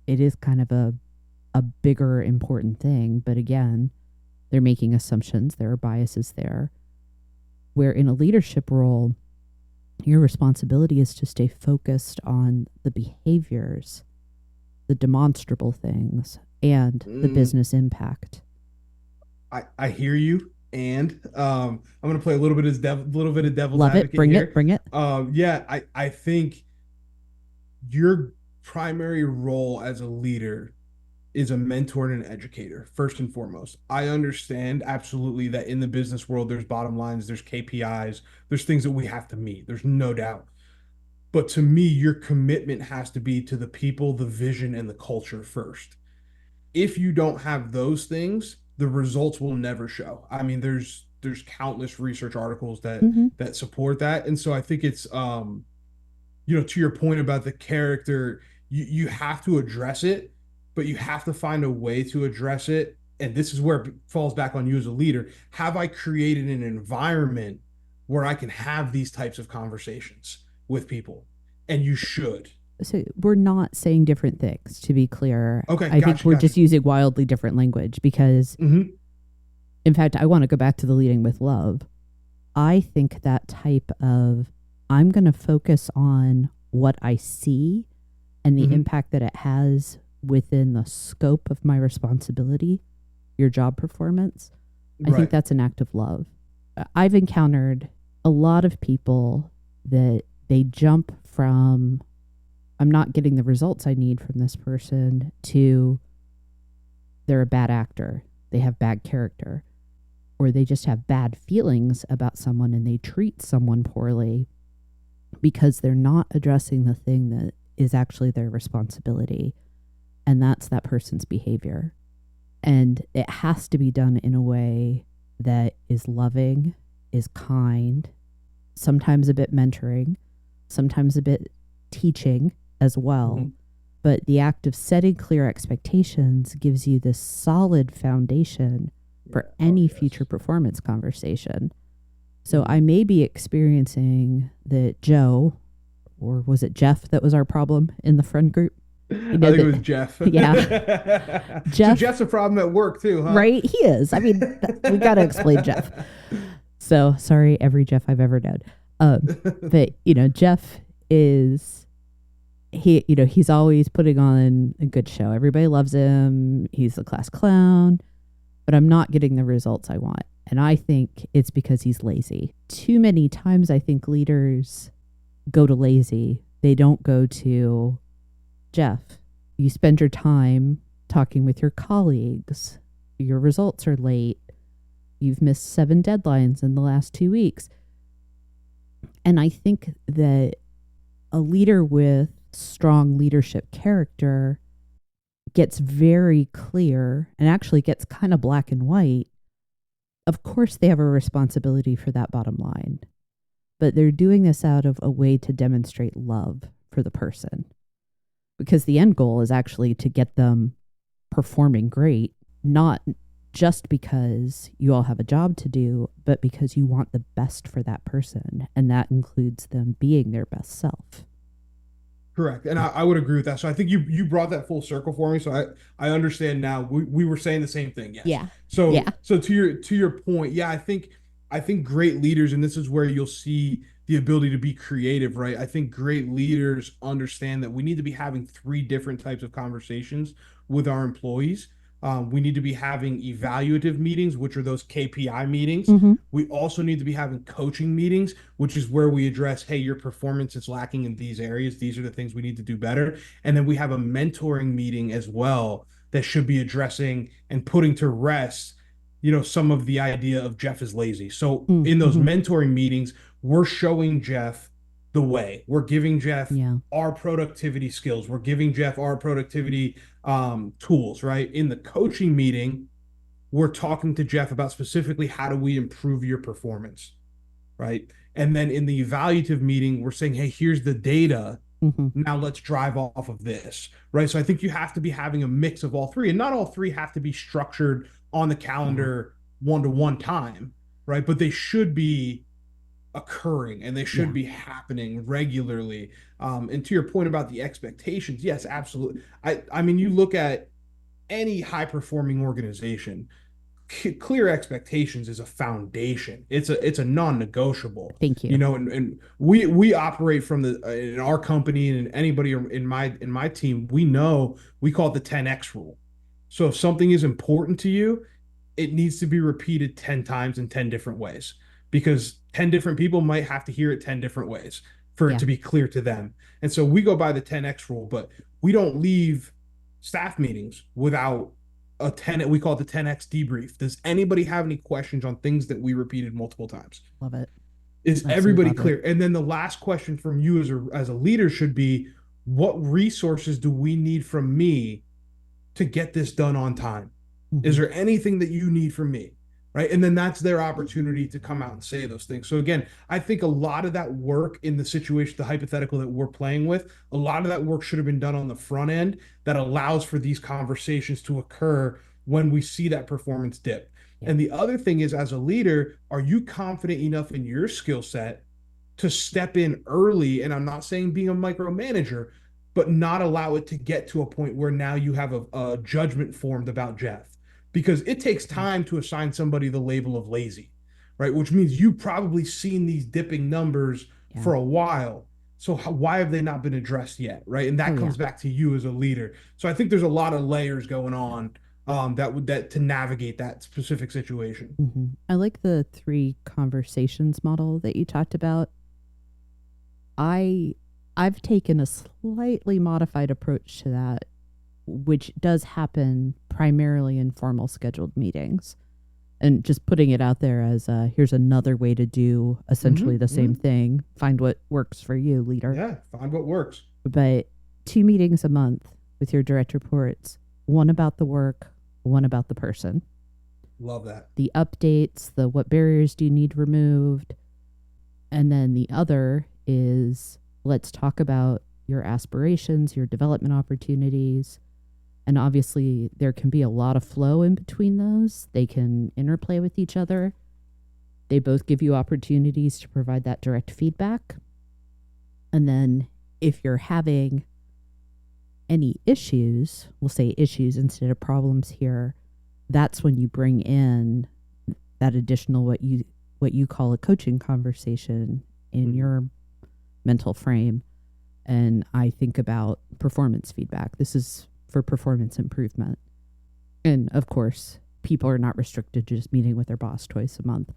it is kind of a bigger important thing. But again, they're making assumptions, there are biases there, where in a leadership role, your responsibility is to stay focused on the behaviors, the demonstrable things, and the business impact. I hear you, and I'm gonna play a little bit of devil's Love advocate it. Bring here. it. Bring it. Yeah, I think your primary role as a leader is a mentor and an educator, first and foremost. I understand absolutely that in the business world, there's bottom lines, there's KPIs, there's things that we have to meet. There's no doubt. But to me, your commitment has to be to the people, the vision, and the culture first. If you don't have those things, the results will never show. I mean, there's countless research articles that support that. And so I think it's to your point about the character, you have to address it, but you have to find a way to address it. And this is where it falls back on you as a leader. Have I created an environment where I can have these types of conversations with people? And you should. So we're not saying different things, to be clear. Okay, I think we're just using wildly different language because, in fact, I want to go back to the leading with love. I think that type of, I'm going to focus on what I see and the impact that it has within the scope of my responsibility, your job performance. I think that's an act of love. I've encountered a lot of people that they jump from, I'm not getting the results I need from this person, to they're a bad actor, they have bad character, or they just have bad feelings about someone and they treat someone poorly because they're not addressing the thing that is actually their responsibility, and that's that person's behavior. And it has to be done in a way that is loving, is kind, sometimes a bit mentoring, sometimes a bit teaching as well. But the act of setting clear expectations gives you this solid foundation for any future performance conversation. So I may be experiencing that Joe, or was it Jeff that was our problem in the friend group? I think it was Jeff. Yeah. So Jeff's a problem at work too, huh? Right? He is. I mean, we got to explain Jeff. So sorry, every Jeff I've ever known. But, Jeff is, he's always putting on a good show. Everybody loves him. He's the class clown, but I'm not getting the results I want. And I think it's because he's lazy. Too many times I think leaders go to lazy. They don't go to Jeff. You spend your time talking with your colleagues. Your results are late. You've missed 7 deadlines in the last 2 weeks. And I think that a leader with strong leadership character gets very clear and actually gets kind of black and white. Of course, they have a responsibility for that bottom line, but they're doing this out of a way to demonstrate love for the person, because the end goal is actually to get them performing great, not just because you all have a job to do, but because you want the best for that person. And that includes them being their best self. Correct. And I would agree with that. So I think you brought that full circle for me. So I understand now. We were saying the same thing. Yes. Yeah. So to your point, yeah, I think great leaders, and this is where you'll see the ability to be creative, right? I think great leaders understand that we need to be having three different types of conversations with our employees. We need to be having evaluative meetings, which are those KPI meetings. Mm-hmm. We also need to be having coaching meetings, which is where we address, hey, your performance is lacking in these areas. These are the things we need to do better. And then we have a mentoring meeting as well that should be addressing and putting to rest, some of the idea of Jeff is lazy. So in those Mm-hmm. mentoring meetings, we're showing Jeff the way. We're giving Jeff Yeah. our productivity skills. We're giving Jeff our productivity tools, right? In the coaching meeting, we're talking to Jeff about specifically how do we improve your performance, right? And then in the evaluative meeting, we're saying, hey, here's the data. Mm-hmm. Now let's drive off of this, right? So I think you have to be having a mix of all three, and not all three have to be structured on the Yeah. calendar one-to-one time, right? But they should be occurring and they should Yeah. be happening regularly. And to your point about the expectations, yes, absolutely. I mean, you look at any high performing organization, clear expectations is a foundation. It's a non-negotiable. Thank you. And we operate from the in our company, and anybody in my team, we call it the 10x rule. So if something is important to you, it needs to be repeated 10 times in 10 different ways, because 10 different people might have to hear it 10 different ways for it Yeah. to be clear to them. And so we go by the 10x rule, but we don't leave staff meetings without a 10, we call it the 10x debrief. Does anybody have any questions on things that we repeated multiple times? Love it. Is Absolutely everybody love clear? it. And then the last question from you as a leader should be, what resources do we need from me to get this done on time? Is Mm-hmm. there anything that you need from me? Right. And then that's their opportunity to come out and say those things. So again, I think a lot of that work in the situation, the hypothetical that we're playing with, a lot of that work should have been done on the front end that allows for these conversations to occur when we see that performance dip. Yeah. And the other thing is, as a leader, are you confident enough in your skill set to step in early? And I'm not saying being a micromanager, but not allow it to get to a point where now you have a judgment formed about Jeff, because it takes time to assign somebody the label of lazy, right? Which means you've probably seen these dipping numbers Yeah. for a while. So why have they not been addressed yet, right? And Oh, that yeah. comes back to you as a leader. So I think there's a lot of layers going on that to navigate that specific situation. Mm-hmm. I like the 3 conversations model that you talked about. I've taken a slightly modified approach to that, which does happen primarily in formal scheduled meetings. And just putting it out there as here's another way to do essentially the same thing. Find what works for you, leader. Yeah, find what works. But 2 meetings a month with your direct reports, one about the work, one about the person. Love that. The updates, the what barriers do you need removed. And then the other is let's talk about your aspirations, your development opportunities. And obviously, there can be a lot of flow in between those. They can interplay with each other. They both give you opportunities to provide that direct feedback. And then if you're having any issues, we'll say issues instead of problems here, that's when you bring in that additional what you call a coaching conversation in your mental frame. And I think about performance feedback. This is for performance improvement. And of course, people are not restricted to just meeting with their boss twice a month.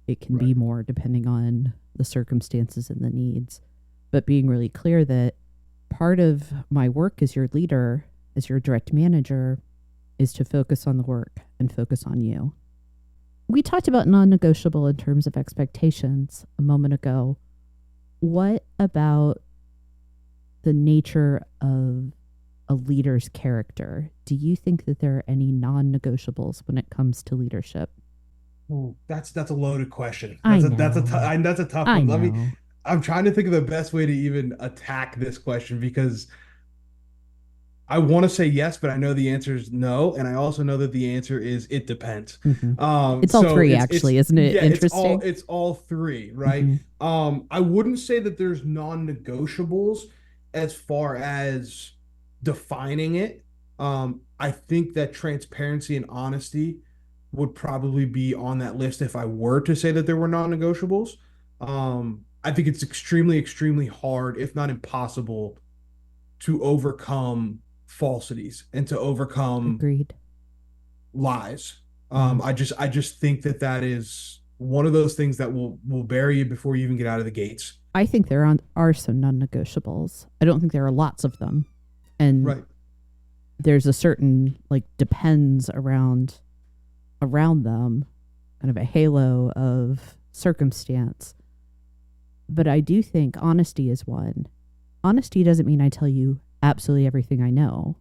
It can be more depending on the circumstances and the needs. But being really clear that part of my work as your leader, as your direct manager, is to focus on the work and focus on you. We talked about non-negotiable in terms of expectations a moment ago. What about the nature of a leader's character? Do you think that there are any non-negotiables when it comes to leadership? Ooh, that's a loaded question. I That's a know. that's a tough I one. know. I'm trying to think of the best way to even attack this question, because I want to say yes, but I know the answer is no, and I also know that the answer is it depends. Mm-hmm. It's all So three, it's actually, isn't it yeah, interesting? it's all three, right? Mm-hmm. I wouldn't say that there's non-negotiables as far as defining it. I think that transparency and honesty would probably be on that list if I were to say that there were non-negotiables. I think it's extremely, extremely hard, if not impossible, to overcome falsities and to overcome Agreed. lies. Yeah. I just think that that is one of those things that will bury you before you even get out of the gates. I think are some non-negotiables. I don't think there are lots of them. And Right. there's a certain like depends around them, kind of a halo of circumstance. But I do think honesty is one. Honesty doesn't mean I tell you absolutely everything I know,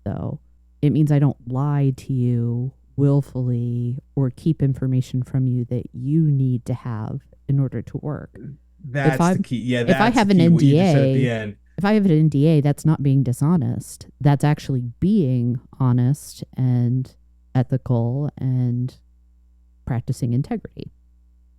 though. It means I don't lie to you willfully or keep information from you that you need to have in order to work. If That's the I'm key. Yeah, if I that's the have an key. What you just said at the NDA, end. if I have an NDA, that's not being dishonest. That's actually being honest and ethical and practicing integrity.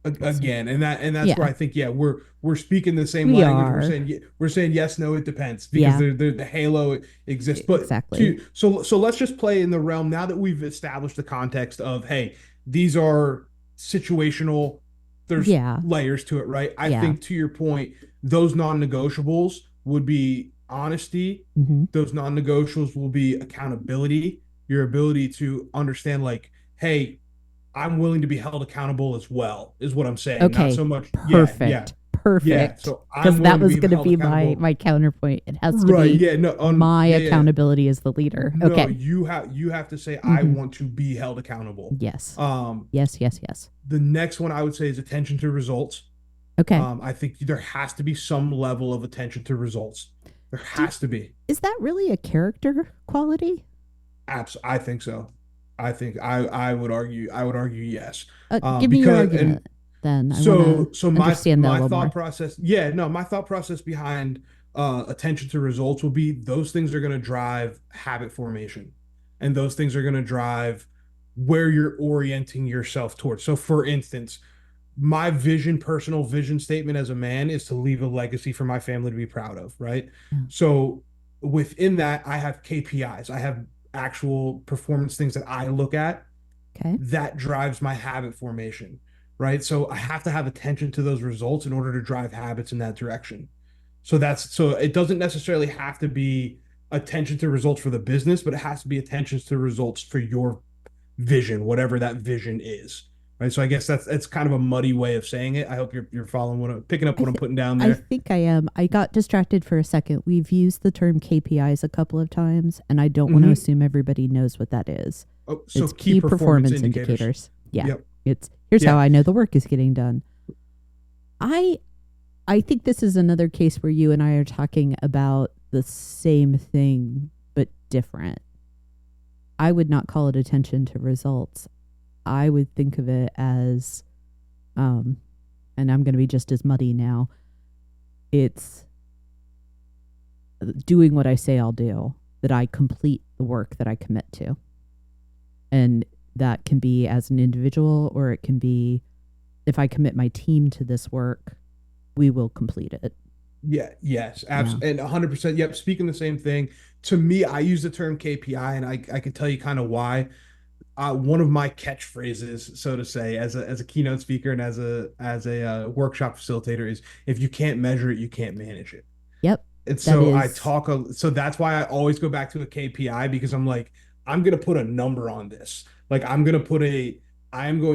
Again, and that's where Yeah, I think, yeah, we're speaking the same we language. are. We're saying yes, no, it depends, because Yeah, the halo exists. But exactly. to so let's just play in the realm now that we've established the context of, hey, these are situational. There's Yeah, layers to it, right? I yeah. think, to your point, those non-negotiables would be honesty. Hmm. Those non-negotiables will be accountability, your ability to understand, like, hey, I'm willing to be held accountable as well, is what I'm saying. Not Okay, so much, yeah, yeah, perfect, yeah. perfect. So I'm Because that willing to was be going to held be my accountable. my counterpoint. It has to Right. be Yeah. No. my Yeah. Yeah. accountability as the leader. No. Okay. You have to say, I Hmm. want to be held accountable. Yes. Um. Yes. Yes. Yes. The next one I would say is attention to results. Okay. I think there has to be some level of attention to results. There Do, has to be. is that really a character quality? I think so. I would argue yes. Give me your Because and argument then. I want to so my understand that a my little thought more. process, yeah, no, my thought process behind attention to results will be, those things are going to drive habit formation, and those things are going to drive where you're orienting yourself towards. So for instance, my personal vision statement as a man is to leave a legacy for my family to be proud of, right? Yeah. So within that, I have KPIs. I have actual performance things that I look at Okay. that drives my habit formation, right? So I have to have attention to those results in order to drive habits in that direction. So it doesn't necessarily have to be attention to results for the business, but it has to be attention to results for your vision, whatever that vision is. Right. So I guess that's kind of a muddy way of saying it. I hope you're following what I'm picking up I what I'm th- putting down I there. think I am. I got distracted for a second. We've used the term KPIs a couple of times, and I don't want to Hmm. assume everybody knows what that is. Oh, so It's key key performance performance indicators. indicators. Yeah. Yep. It's here's how Yeah. I know the work is getting done. I I think this is another case where you and I are talking about the same thing but different. I would not call it attention to results. I would think of it as um and I'm going to be just as muddy now. It's doing what I say I'll do, that I complete the work that I commit to. And that can be as an individual, or it can be if I commit my team to this work, we will complete it. Yeah, yes, Yeah. absolutely, and 100%. Yep, speaking the same thing. To me, I use the term KPI, and I can tell you kind of why. One of my catchphrases, so to say, as a keynote speaker and as a workshop facilitator, is, if you can't measure it, you can't manage it. Yep. And That so is so that's why I always go back to a KPI, because I'm like, I'm gonna put a number on this. Like, I'm going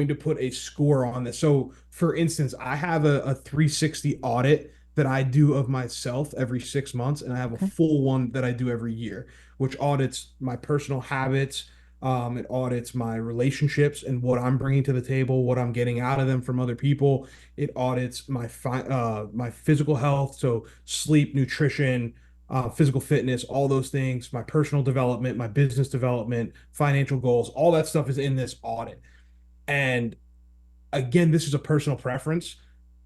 to put a score on this. So for instance, I have a 360 audit that I do of myself every 6 months, and I have a okay. full one that I do every year, which audits my personal habits. It audits my relationships and what I'm bringing to the table, what I'm getting out of them from other people. It audits my physical health, so sleep, nutrition, physical fitness, all those things, my personal development, my business development, financial goals, all that stuff is in this audit. And again, this is a personal preference.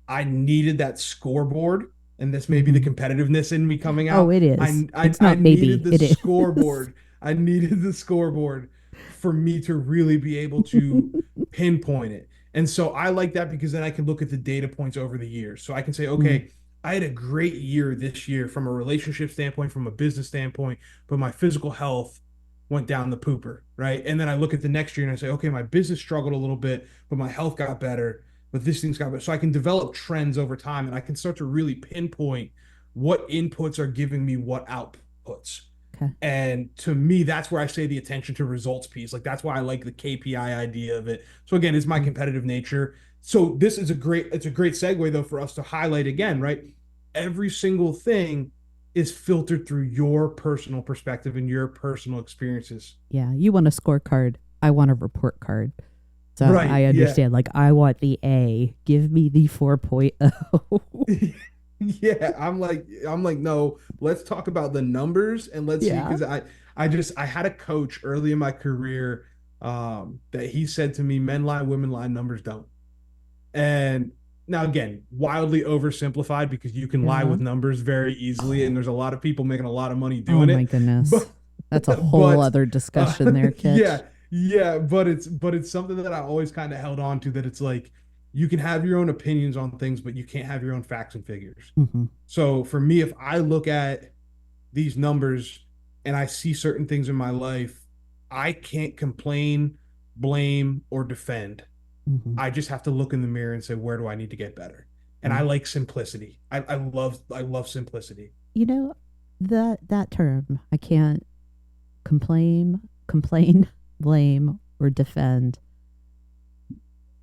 I needed that scoreboard, and this may be the Hmm. competitiveness in me coming Oh, out. it is. It's I not maybe. needed the It is. scoreboard. I needed the scoreboard for me to really be able to pinpoint it. And so I like that, because then I can look at the data points over the years. So I can say, Mm. okay, I had a great year this year from a relationship standpoint, from a business standpoint, but my physical health went down the pooper, right? And then I look at the next year and I say, okay, my business struggled a little bit, but my health got better. but this thing's got better. So I can develop trends over time, and I can start to really pinpoint what inputs are giving me what outputs. Okay. And to me, that's where I say the attention to results piece. Like that's why I like the KPI idea of it. So again, it's my competitive nature. So this is it's a great segue though for us to highlight again, right? Every single thing is filtered through your personal perspective and your personal experiences. Yeah. You want a scorecard. I want a report card. So Right. I understand. Yeah. Like, I want the A. Give me the 4.0. Yeah, I'm like, no, let's talk about the numbers and let's see, Yeah. because I had a coach early in my career that he said to me, men lie, women lie, numbers don't. And now again, wildly oversimplified because you can lie Yeah. with numbers very easily, and there's a lot of people making a lot of money Oh doing my it. goodness. But That's a whole but other discussion there, Kitch. yeah, yeah, but it's something that I always kind of held on to, that it's like you can have your own opinions on things, but you can't have your own facts and figures. Mm-hmm. So for me, if I look at these numbers and I see certain things in my life, I can't complain, blame, or defend. Mm-hmm. I just have to look in the mirror and say, where do I need to get better? And I Mm-hmm. like simplicity. I love simplicity. You know, that term, I can't complain, blame, or defend.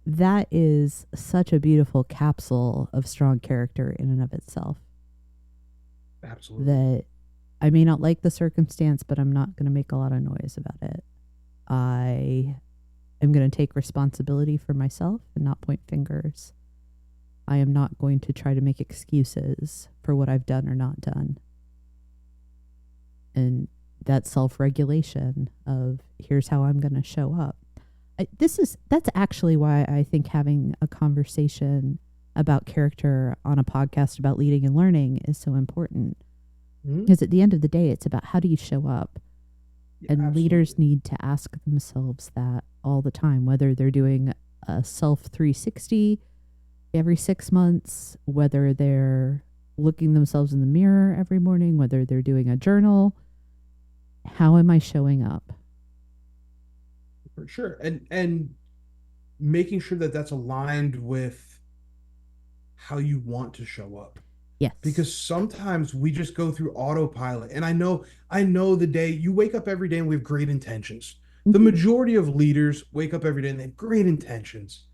That is such a beautiful capsule of strong character in and of itself. Absolutely. That I may not like the circumstance, but I'm not going to make a lot of noise about it. I am going to take responsibility for myself and not point fingers. I am not going to try to make excuses for what I've done or not done. And that self-regulation of here's how I'm going to show up. That's actually why I think having a conversation about character on a podcast about leading and learning is so important. Because at the end of the day, it's about how do you show up? Yeah, And absolutely. leaders need to ask themselves that all the time, whether they're doing a self 360 every 6 months, whether they're looking themselves in the mirror every morning, whether they're doing a journal. How am I showing up? For sure. And making sure that that's aligned with how you want to show up. Yes. Because sometimes we just go through autopilot. And I know the day you wake up every day and we have great intentions. The majority of leaders wake up every day and they have great intentions.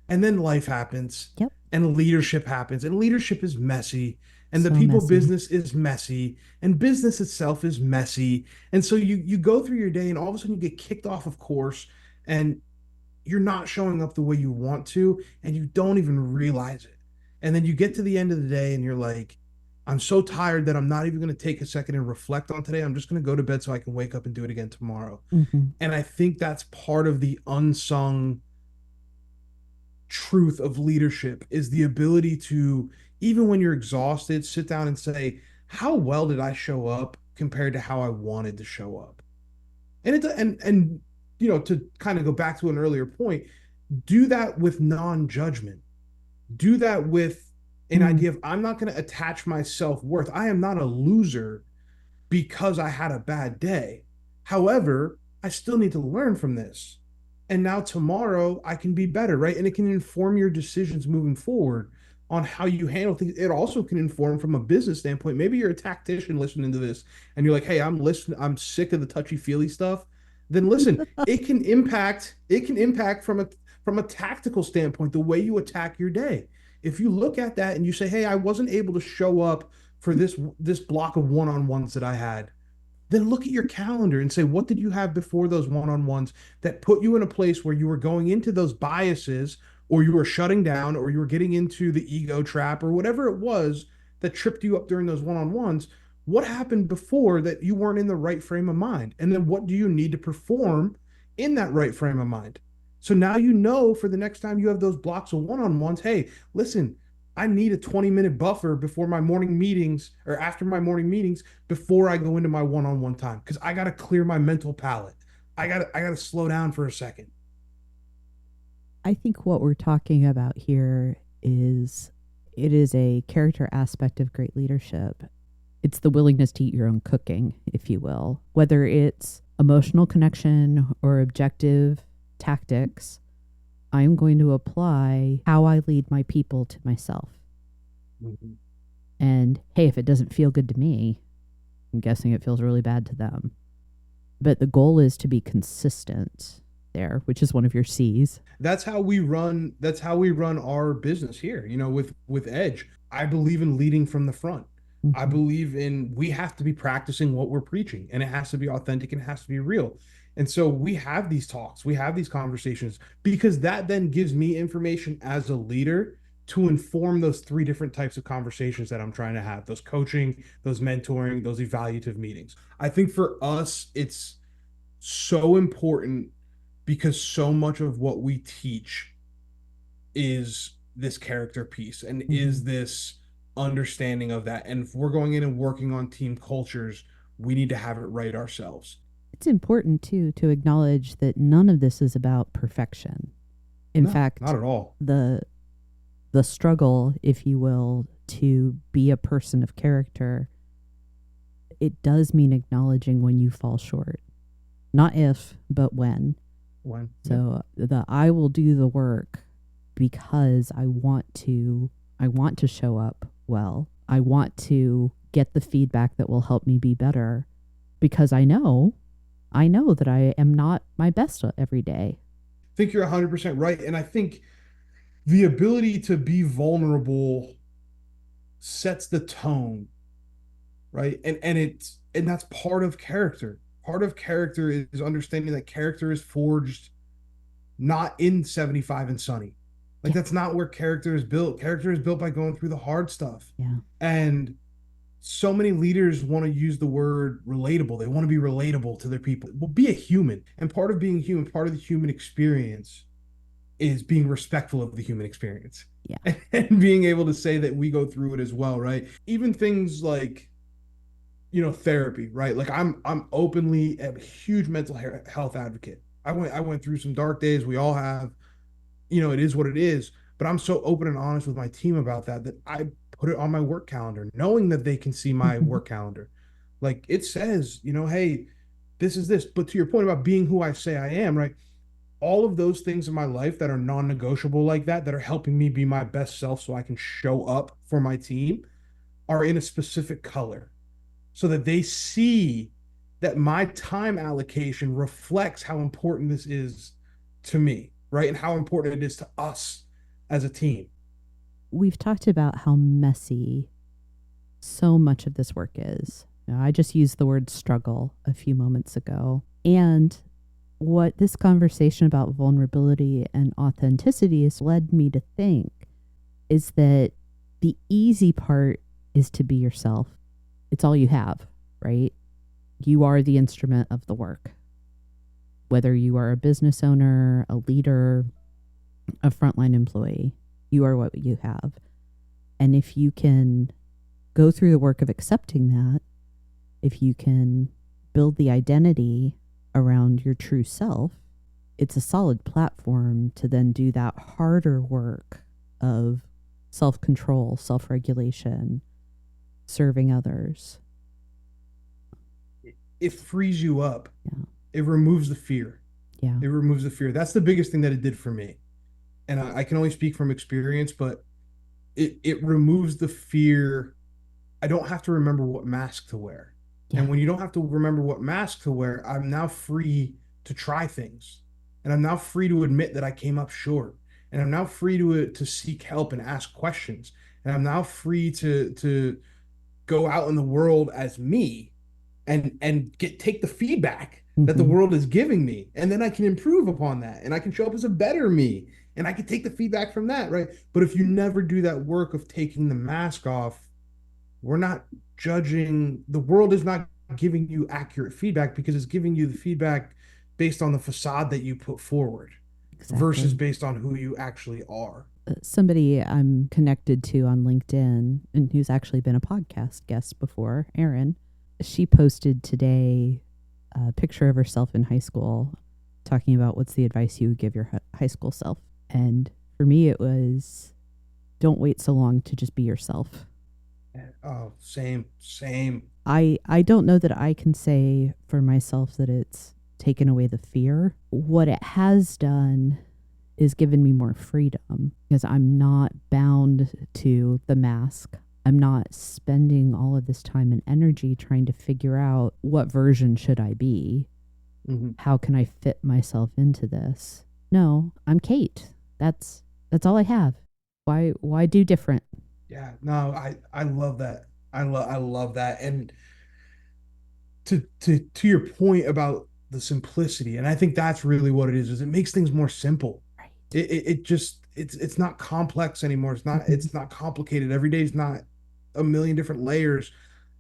And then life happens. Yep. And leadership happens. And leadership is messy. And the So people messy. business is messy. And business itself is messy. And so you go through your day and all of a sudden you get kicked off of course and you're not showing up the way you want to and you don't even realize it. And then you get to the end of the day and you're like, I'm so tired that I'm not even going to take a second and reflect on today. I'm just going to go to bed so I can wake up and do it again tomorrow. Mm-hmm. And I think that's part of the unsung truth of leadership is the ability to, even when you're exhausted, sit down and say, how well did I show up compared to how I wanted to show up? And to kind of go back to an earlier point, do that with non-judgment. Do that with an idea of I'm not going to attach my self-worth. I am not a loser because I had a bad day. However, I still need to learn from this. And now tomorrow I can be better, right? And it can inform your decisions moving forward on how you handle things. It also can inform from a business standpoint. Maybe you're a tactician listening to this and you're like, hey, I'm sick of the touchy-feely stuff. Then listen, it can impact from a tactical standpoint, the way you attack your day. If you look at that and you say, hey, I wasn't able to show up for this block of one-on-ones that I had, then look at your calendar and say, what did you have before those one-on-ones that put you in a place where you were going into those biases or you were shutting down or you were getting into the ego trap or whatever it was that tripped you up during those one-on-ones? What happened before that you weren't in the right frame of mind? And then what do you need to perform in that right frame of mind? So now you know for the next time you have those blocks of one-on-ones, hey, listen, I need a 20-minute buffer before my morning meetings or after my morning meetings before I go into my one-on-one time because I got to clear my mental palate. I got to slow down for a second. I think what we're talking about here is it is a character aspect of great leadership. It's the willingness to eat your own cooking, if you will, whether it's emotional connection or objective tactics. I'm going to apply how I lead my people to myself. Mm-hmm. And hey, if it doesn't feel good to me, I'm guessing it feels really bad to them. But the goal is to be consistent there, which is one of your C's. That's how we run. That's how we run our business here. With Edge, I believe in leading from the front. I Mm-hmm. believe in we have to be practicing what we're preaching, and it has to be authentic and it has to be real. And so we have these talks, we have these conversations because that then gives me information as a leader to inform those three different types of conversations that I'm trying to have, those coaching, those mentoring, those evaluative meetings. I think for us, it's so important because so much of what we teach is this character piece and Mm-hmm. is this understanding of that. And if we're going in and working on team cultures, we need to have it right ourselves. It's important, too, to acknowledge that none of this is about perfection. In No, fact, not at all. the struggle, if you will, to be a person of character, it does mean acknowledging when you fall short. Not if, but when. When? So I will do the work because I want to show up well. I want to get the feedback that will help me be better because I know that I am not my best every day. I think you're 100% right. And I think the ability to be vulnerable sets the tone, right? And that's part of character. Part of character is understanding that character is forged not in 75 and sunny. Like Yeah. that's not where character is built. Character is built by going through the hard stuff. Yeah. And so many leaders want to use the word relatable. They want to be relatable to their people. Well, be a human. And part of being human, part of the human experience is being respectful of the human experience. Yeah. And being able to say that we go through it as well, right? Even things like therapy, right? Like I'm openly a huge mental health advocate. I went through some dark days. We all have. It is what it is. But I'm so open and honest with my team about that I put it on my work calendar, knowing that they can see my Mm-hmm. work calendar. Like it says, hey, this is this. But to your point about being who I say I am, right? All of those things in my life that are non-negotiable like that are helping me be my best self so I can show up for my team are in a specific color so that they see that my time allocation reflects how important this is to me, right? And how important it is to us as a team. We've talked about how messy so much of this work is. I just used the word struggle a few moments ago. And what this conversation about vulnerability and authenticity has led me to think is that the easy part is to be yourself. It's all you have, right? You are the instrument of the work. Whether you are a business owner, a leader, a frontline employee, you are what you have. And if you can go through the work of accepting that, if you can build the identity around your true self, it's a solid platform to then do that harder work of self-control, self-regulation, serving others. It frees you up. Yeah. It removes the fear. Yeah. It removes the fear. That's the biggest thing that it did for me. And I can only speak from experience, but it removes the fear. I don't have to remember what mask to wear. Yeah. And when you don't have to remember what mask to wear, I'm now free to try things. And I'm now free to admit that I came up short. And I'm now free to seek help and ask questions. And I'm now free to go out in the world as me and take the feedback that the Mm-hmm. world is giving me. And then I can improve upon that. And I can show up as a better me. And I can take the feedback from that, right? But if you never do that work of taking the mask off, we're not judging. The world is not giving you accurate feedback because it's giving you the feedback based on the facade that you put forward versus Exactly. based on who you actually are. Somebody I'm connected to on LinkedIn and who's actually been a podcast guest before, Erin, she posted today a picture of herself in high school talking about what's the advice you would give your high school self. And for me, it was don't wait so long to just be yourself. Oh, same. I don't know that I can say for myself that it's taken away the fear. What it has done is giving me more freedom because I'm not bound to the mask. I'm not spending all of this time and energy trying to figure out what version should I be. Mm-hmm. How can I fit myself into this? No, I'm Kate. That's all I have. Why do different? Yeah, no, I love that. I love that. And to your point about the simplicity, and I think that's really what it is it makes things more simple. Right. It just it's not complex anymore. It's not Mhm. it's not complicated. Every day is not a million different layers.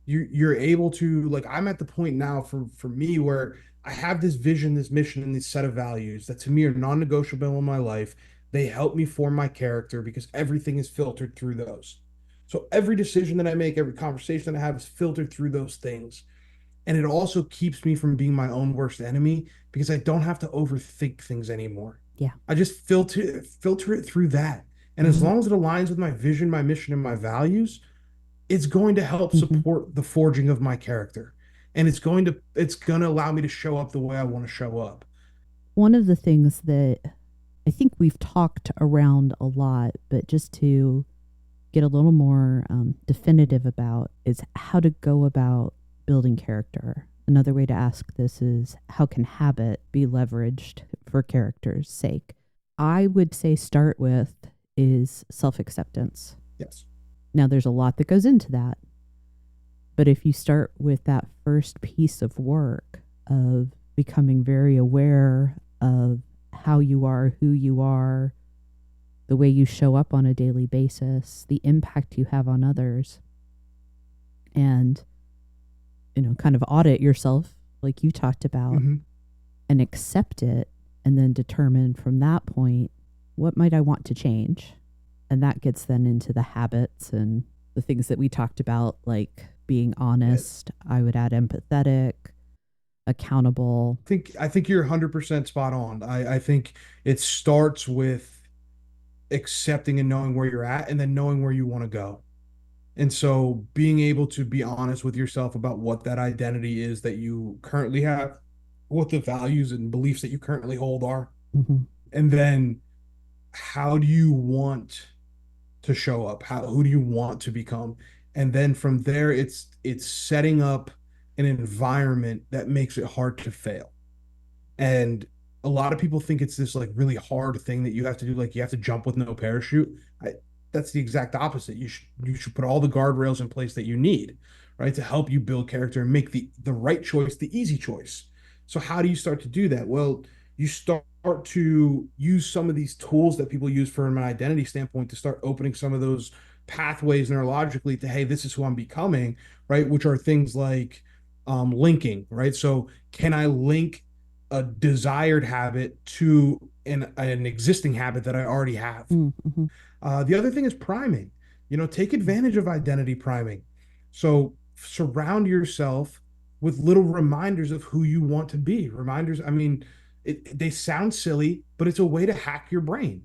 You're able to, like, I'm at the point now for me where I have this vision, this mission, and this set of values that to me are non-negotiable in my life. They help me form my character because everything is filtered through those. So every decision that I make, every conversation that I have is filtered through those things. And it also keeps me from being my own worst enemy because I don't have to overthink things anymore. Yeah. I just filter it through that. And as Mhm. long as it aligns with my vision, my mission, and my values, it's going to help Mhm. support the forging of my character. And it's going to allow me to show up the way I want to show up. One of the things that I think we've talked around a lot, but just to get a little more definitive about, is how to go about building character. Another way to ask this is how can habit be leveraged for character's sake? I would say start with is self acceptance. Yes. Now, there's a lot that goes into that. But if you start with that first piece of work of becoming very aware of how you are, who you are, the way you show up on a daily basis, the impact you have on others, and, kind of audit yourself, like you talked about, Mm-hmm. and accept it, and then determine from that point, what might I want to change? And that gets then into the habits and the things that we talked about, like being honest. I would add empathetic, accountable. I think you're 100% spot on. I think it starts with accepting and knowing where you're at and then knowing where you want to go. And so being able to be honest with yourself about what that identity is that you currently have, what the values and beliefs that you currently hold are, Hmm. and then how do you want to show up? Who do you want to become? And then from there it's setting up an environment that makes it hard to fail. And a lot of people think it's this like really hard thing that you have to do, like you have to jump with no parachute. I, that's the exact opposite. You should put all the guardrails in place that you need, right, to help you build character and make the right choice the easy choice. So how do you start to do that? Well, you start to use some of these tools that people use from an identity standpoint to start opening some of those pathways neurologically to, hey, this is who I'm becoming, right? Which are things like linking, right? So can I link a desired habit to an existing habit that I already have? Mm-hmm. The other thing is priming. Take advantage of identity priming. So surround yourself with little reminders of who you want to be. Reminders, I mean, they sound silly, but it's a way to hack your brain.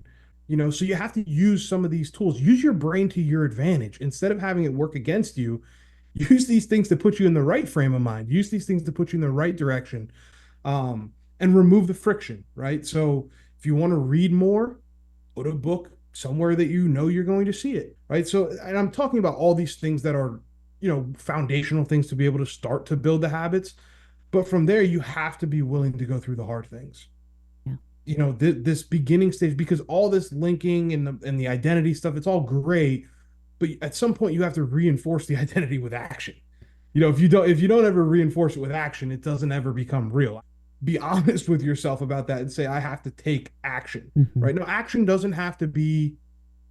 So you have to use some of these tools. Use your brain to your advantage instead of having it work against you. Use these things to put you in the right frame of mind. Use these things to put you in the right direction, and remove the friction, right? So if you want to read more, put a book somewhere that you know you're going to see it, right? So, and I'm talking about all these things that are, foundational things to be able to start to build the habits. But from there, you have to be willing to go through the hard things. Yeah. This beginning stage, because all this linking and the identity stuff, it's all great, but at some point you have to reinforce the identity with action. If you don't ever reinforce it with action, it doesn't ever become real. Be honest with yourself about that and say, I have to take action, Mm-hmm. right? No, action doesn't have to be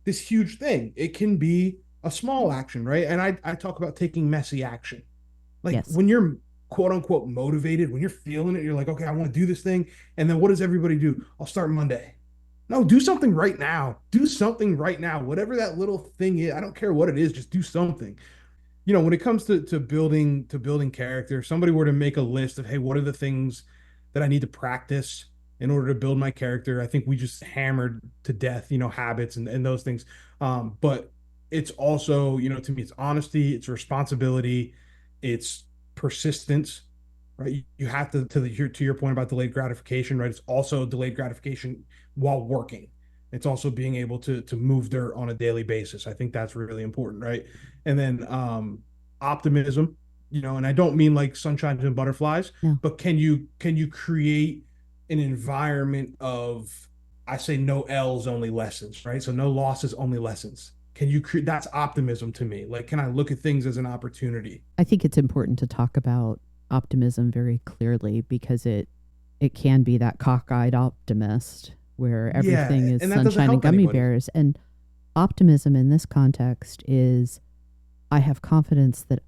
this huge thing. It can be a small action, right? And I talk about taking messy action. Like Yes. when you're quote unquote motivated, when you're feeling it, you're like, okay, I want to do this thing. And then what does everybody do? I'll start Monday. No, do something right now. Do something right now. Whatever that little thing is, I don't care what it is, just do something. When it comes to building character, if somebody were to make a list of, hey, what are the things that I need to practice in order to build my character? I think we just hammered to death, habits and those things. But it's also, to me, it's honesty, it's responsibility, it's persistence, right? You have to your point about delayed gratification, right? It's also delayed gratification while working. It's also being able to move dirt on a daily basis. I think that's really important, right? And then optimism, and I don't mean like sunshine and butterflies, No. but can you create an environment of, I say, no L's, only lessons, right? So no losses, only lessons. Can you create, that's optimism to me. Like, can I look at things as an opportunity? I think it's important to talk about optimism very clearly because it can be that cockeyed optimist where everything Yeah, is and that doesn't sunshine and help gummy anybody. bears. And optimism in this context is I have confidence that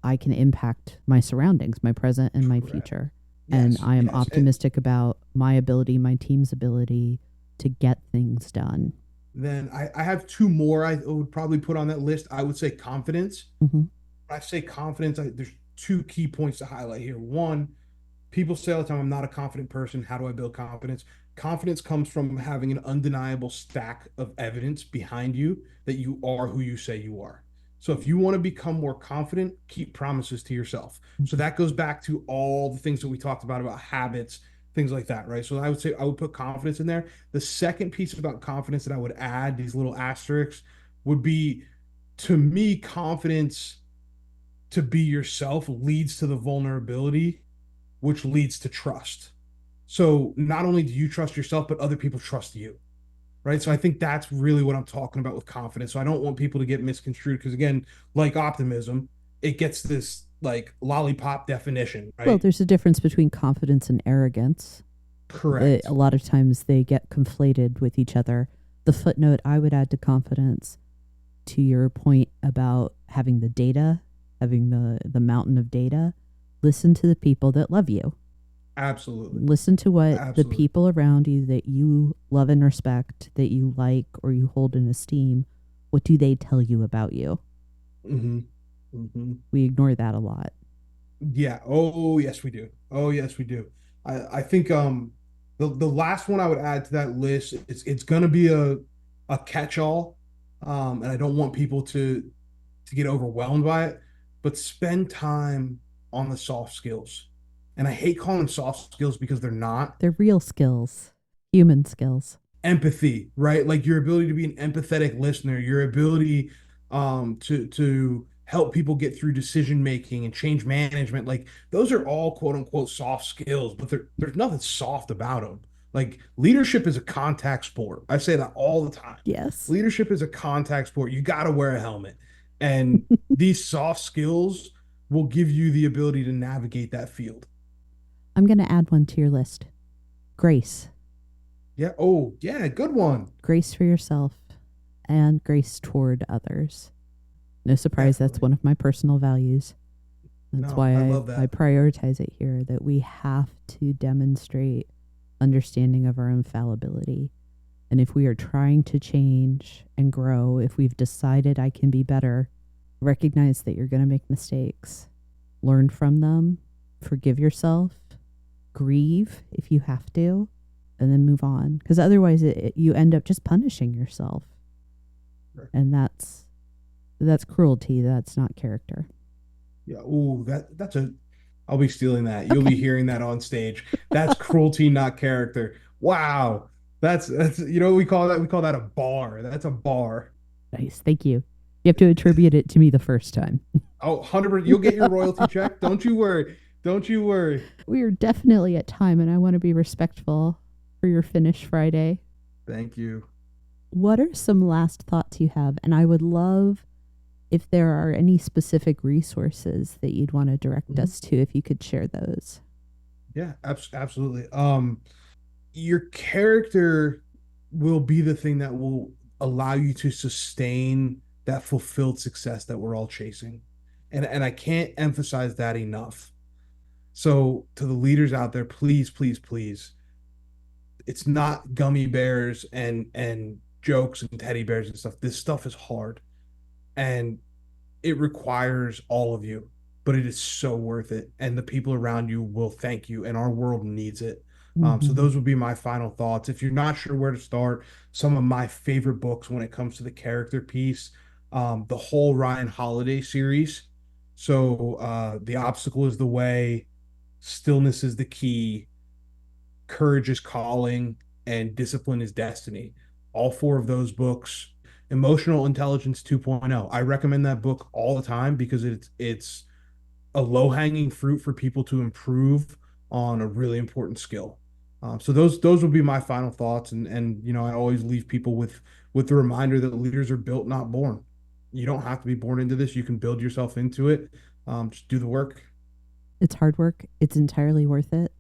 I can impact my surroundings, my present and my Correct. future. And Yes, I am yes. optimistic about my ability, my team's ability to get things done. Then I have two more I would probably put on that list. I would say confidence. Hmm. When I say confidence, there's two key points to highlight here. One, people say all the time, I'm not a confident person. How do I build confidence? Confidence comes from having an undeniable stack of evidence behind you that you are who you say you are. So if you want to become more confident, keep promises to yourself. So that goes back to all the things that we talked about habits, things like that, right? So I would say I would put confidence in there. The second piece about confidence that I would add, these little asterisks, would be, to me, confidence to be yourself leads to the vulnerability, which leads to trust. So not only do you trust yourself, but other people trust you, right? So I think that's really what I'm talking about with confidence. So I don't want people to get misconstrued because, again, like optimism, it gets this like lollipop definition, Well, right? there's a difference between confidence and arrogance. A Correct. lot of times they get conflated with each other. The footnote I would add to confidence, to your point about having the data, having the mountain of data, listen to the people that love you. Absolutely. Listen to what the Absolutely. people around you that you love and respect, that you like or you hold in esteem, what do they tell you about you? Mm-hmm. Mm-hmm. We ignore that a lot. Yeah. Oh, yes, we do. Oh, yes, we do. I think the last one I would add to that list, it's gonna be a catch-all. And I don't want people to get overwhelmed by it, but spend time on the soft skills. And I hate calling them soft skills because they're not. They're real skills, human skills. Empathy, right? Like your ability to be an empathetic listener, your ability to help people get through decision making and change management. Like those are all quote unquote soft skills, but there's nothing soft about them. Like leadership is a contact sport. I say that all the time. Yes. Leadership is a contact sport. You got to wear a helmet. And these soft skills will give you the ability to navigate that field. I'm going to add one to your list. Grace. Yeah. Oh, yeah. Good one. Grace for yourself and grace toward others. No surprise, that's Definitely. one of my personal values. That's No, why I love I that. prioritize it here, that we have to demonstrate understanding of our own fallibility. And if we are trying to change and grow, if we've decided I can be better, recognize that you're going to make mistakes. Learn from them, forgive yourself, grieve if you have to, and then move on. Because otherwise, you end up just punishing yourself. Right. And that's cruelty. That's not character. Yeah. Oh, that's a. I'll be stealing that. You'll Okay. be hearing that on stage. That's cruelty, not character. Wow. That's what we call that. We call that a bar. That's a bar. Nice. Thank you. You have to attribute it to me the first time. Oh, 100%. You'll get your royalty check. Don't you worry. Don't you worry. We are definitely at time, and I want to be respectful for your finish Friday. Thank you. What are some last thoughts you have? And I would love if there are any specific resources that you'd want to direct Mhm. us to, if you could share those. Yeah, absolutely. Your character will be the thing that will allow you to sustain that fulfilled success that we're all chasing. And I can't emphasize that enough. So to the leaders out there, please, please, please, it's not gummy bears and jokes and teddy bears and stuff. This stuff is hard and it requires all of you, but it is so worth it. And the people around you will thank you, and our world needs it. So Mm-hmm. those would be my final thoughts. If you're not sure where to start, some of my favorite books when it comes to the character piece, the whole Ryan Holiday series. So The Obstacle is the Way, Stillness is the Key, Courage is Calling, and Discipline is Destiny. All four of those books, Emotional Intelligence 2.0. I recommend that book all the time because it's a low-hanging fruit for people to improve on a really important skill. So those would be my final thoughts, and I always leave people with the reminder that leaders are built, not born. You don't have to be born into this. You can build yourself into it. Just do the work. It's hard work. It's entirely worth it.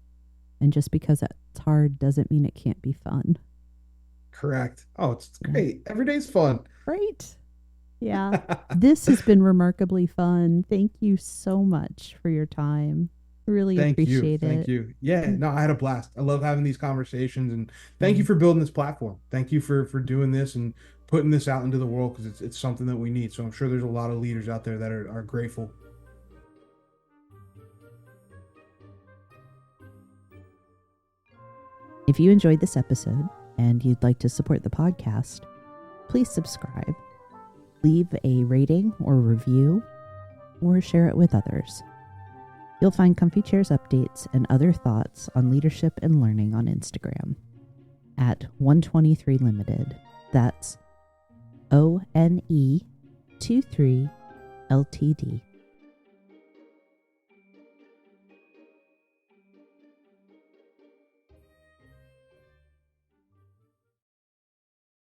And just because it's hard doesn't mean it can't be fun. Correct. Oh, it's Yeah. great. Every day's fun. Right. Yeah. This has been remarkably fun. Thank you so much for your time. Really Thank you. appreciate Thank it. you. Yeah, no, I had a blast. I love having these conversations, and thank you for building this platform. Thank you for doing this and putting this out into the world because it's something that we need. So I'm sure there's a lot of leaders out there that are grateful. If you enjoyed this episode and you'd like to support the podcast, please subscribe, leave a rating or review, or share it with others. You'll find Comfy Chairs updates and other thoughts on leadership and learning on Instagram at 123 Limited. That's ONE23 LTD.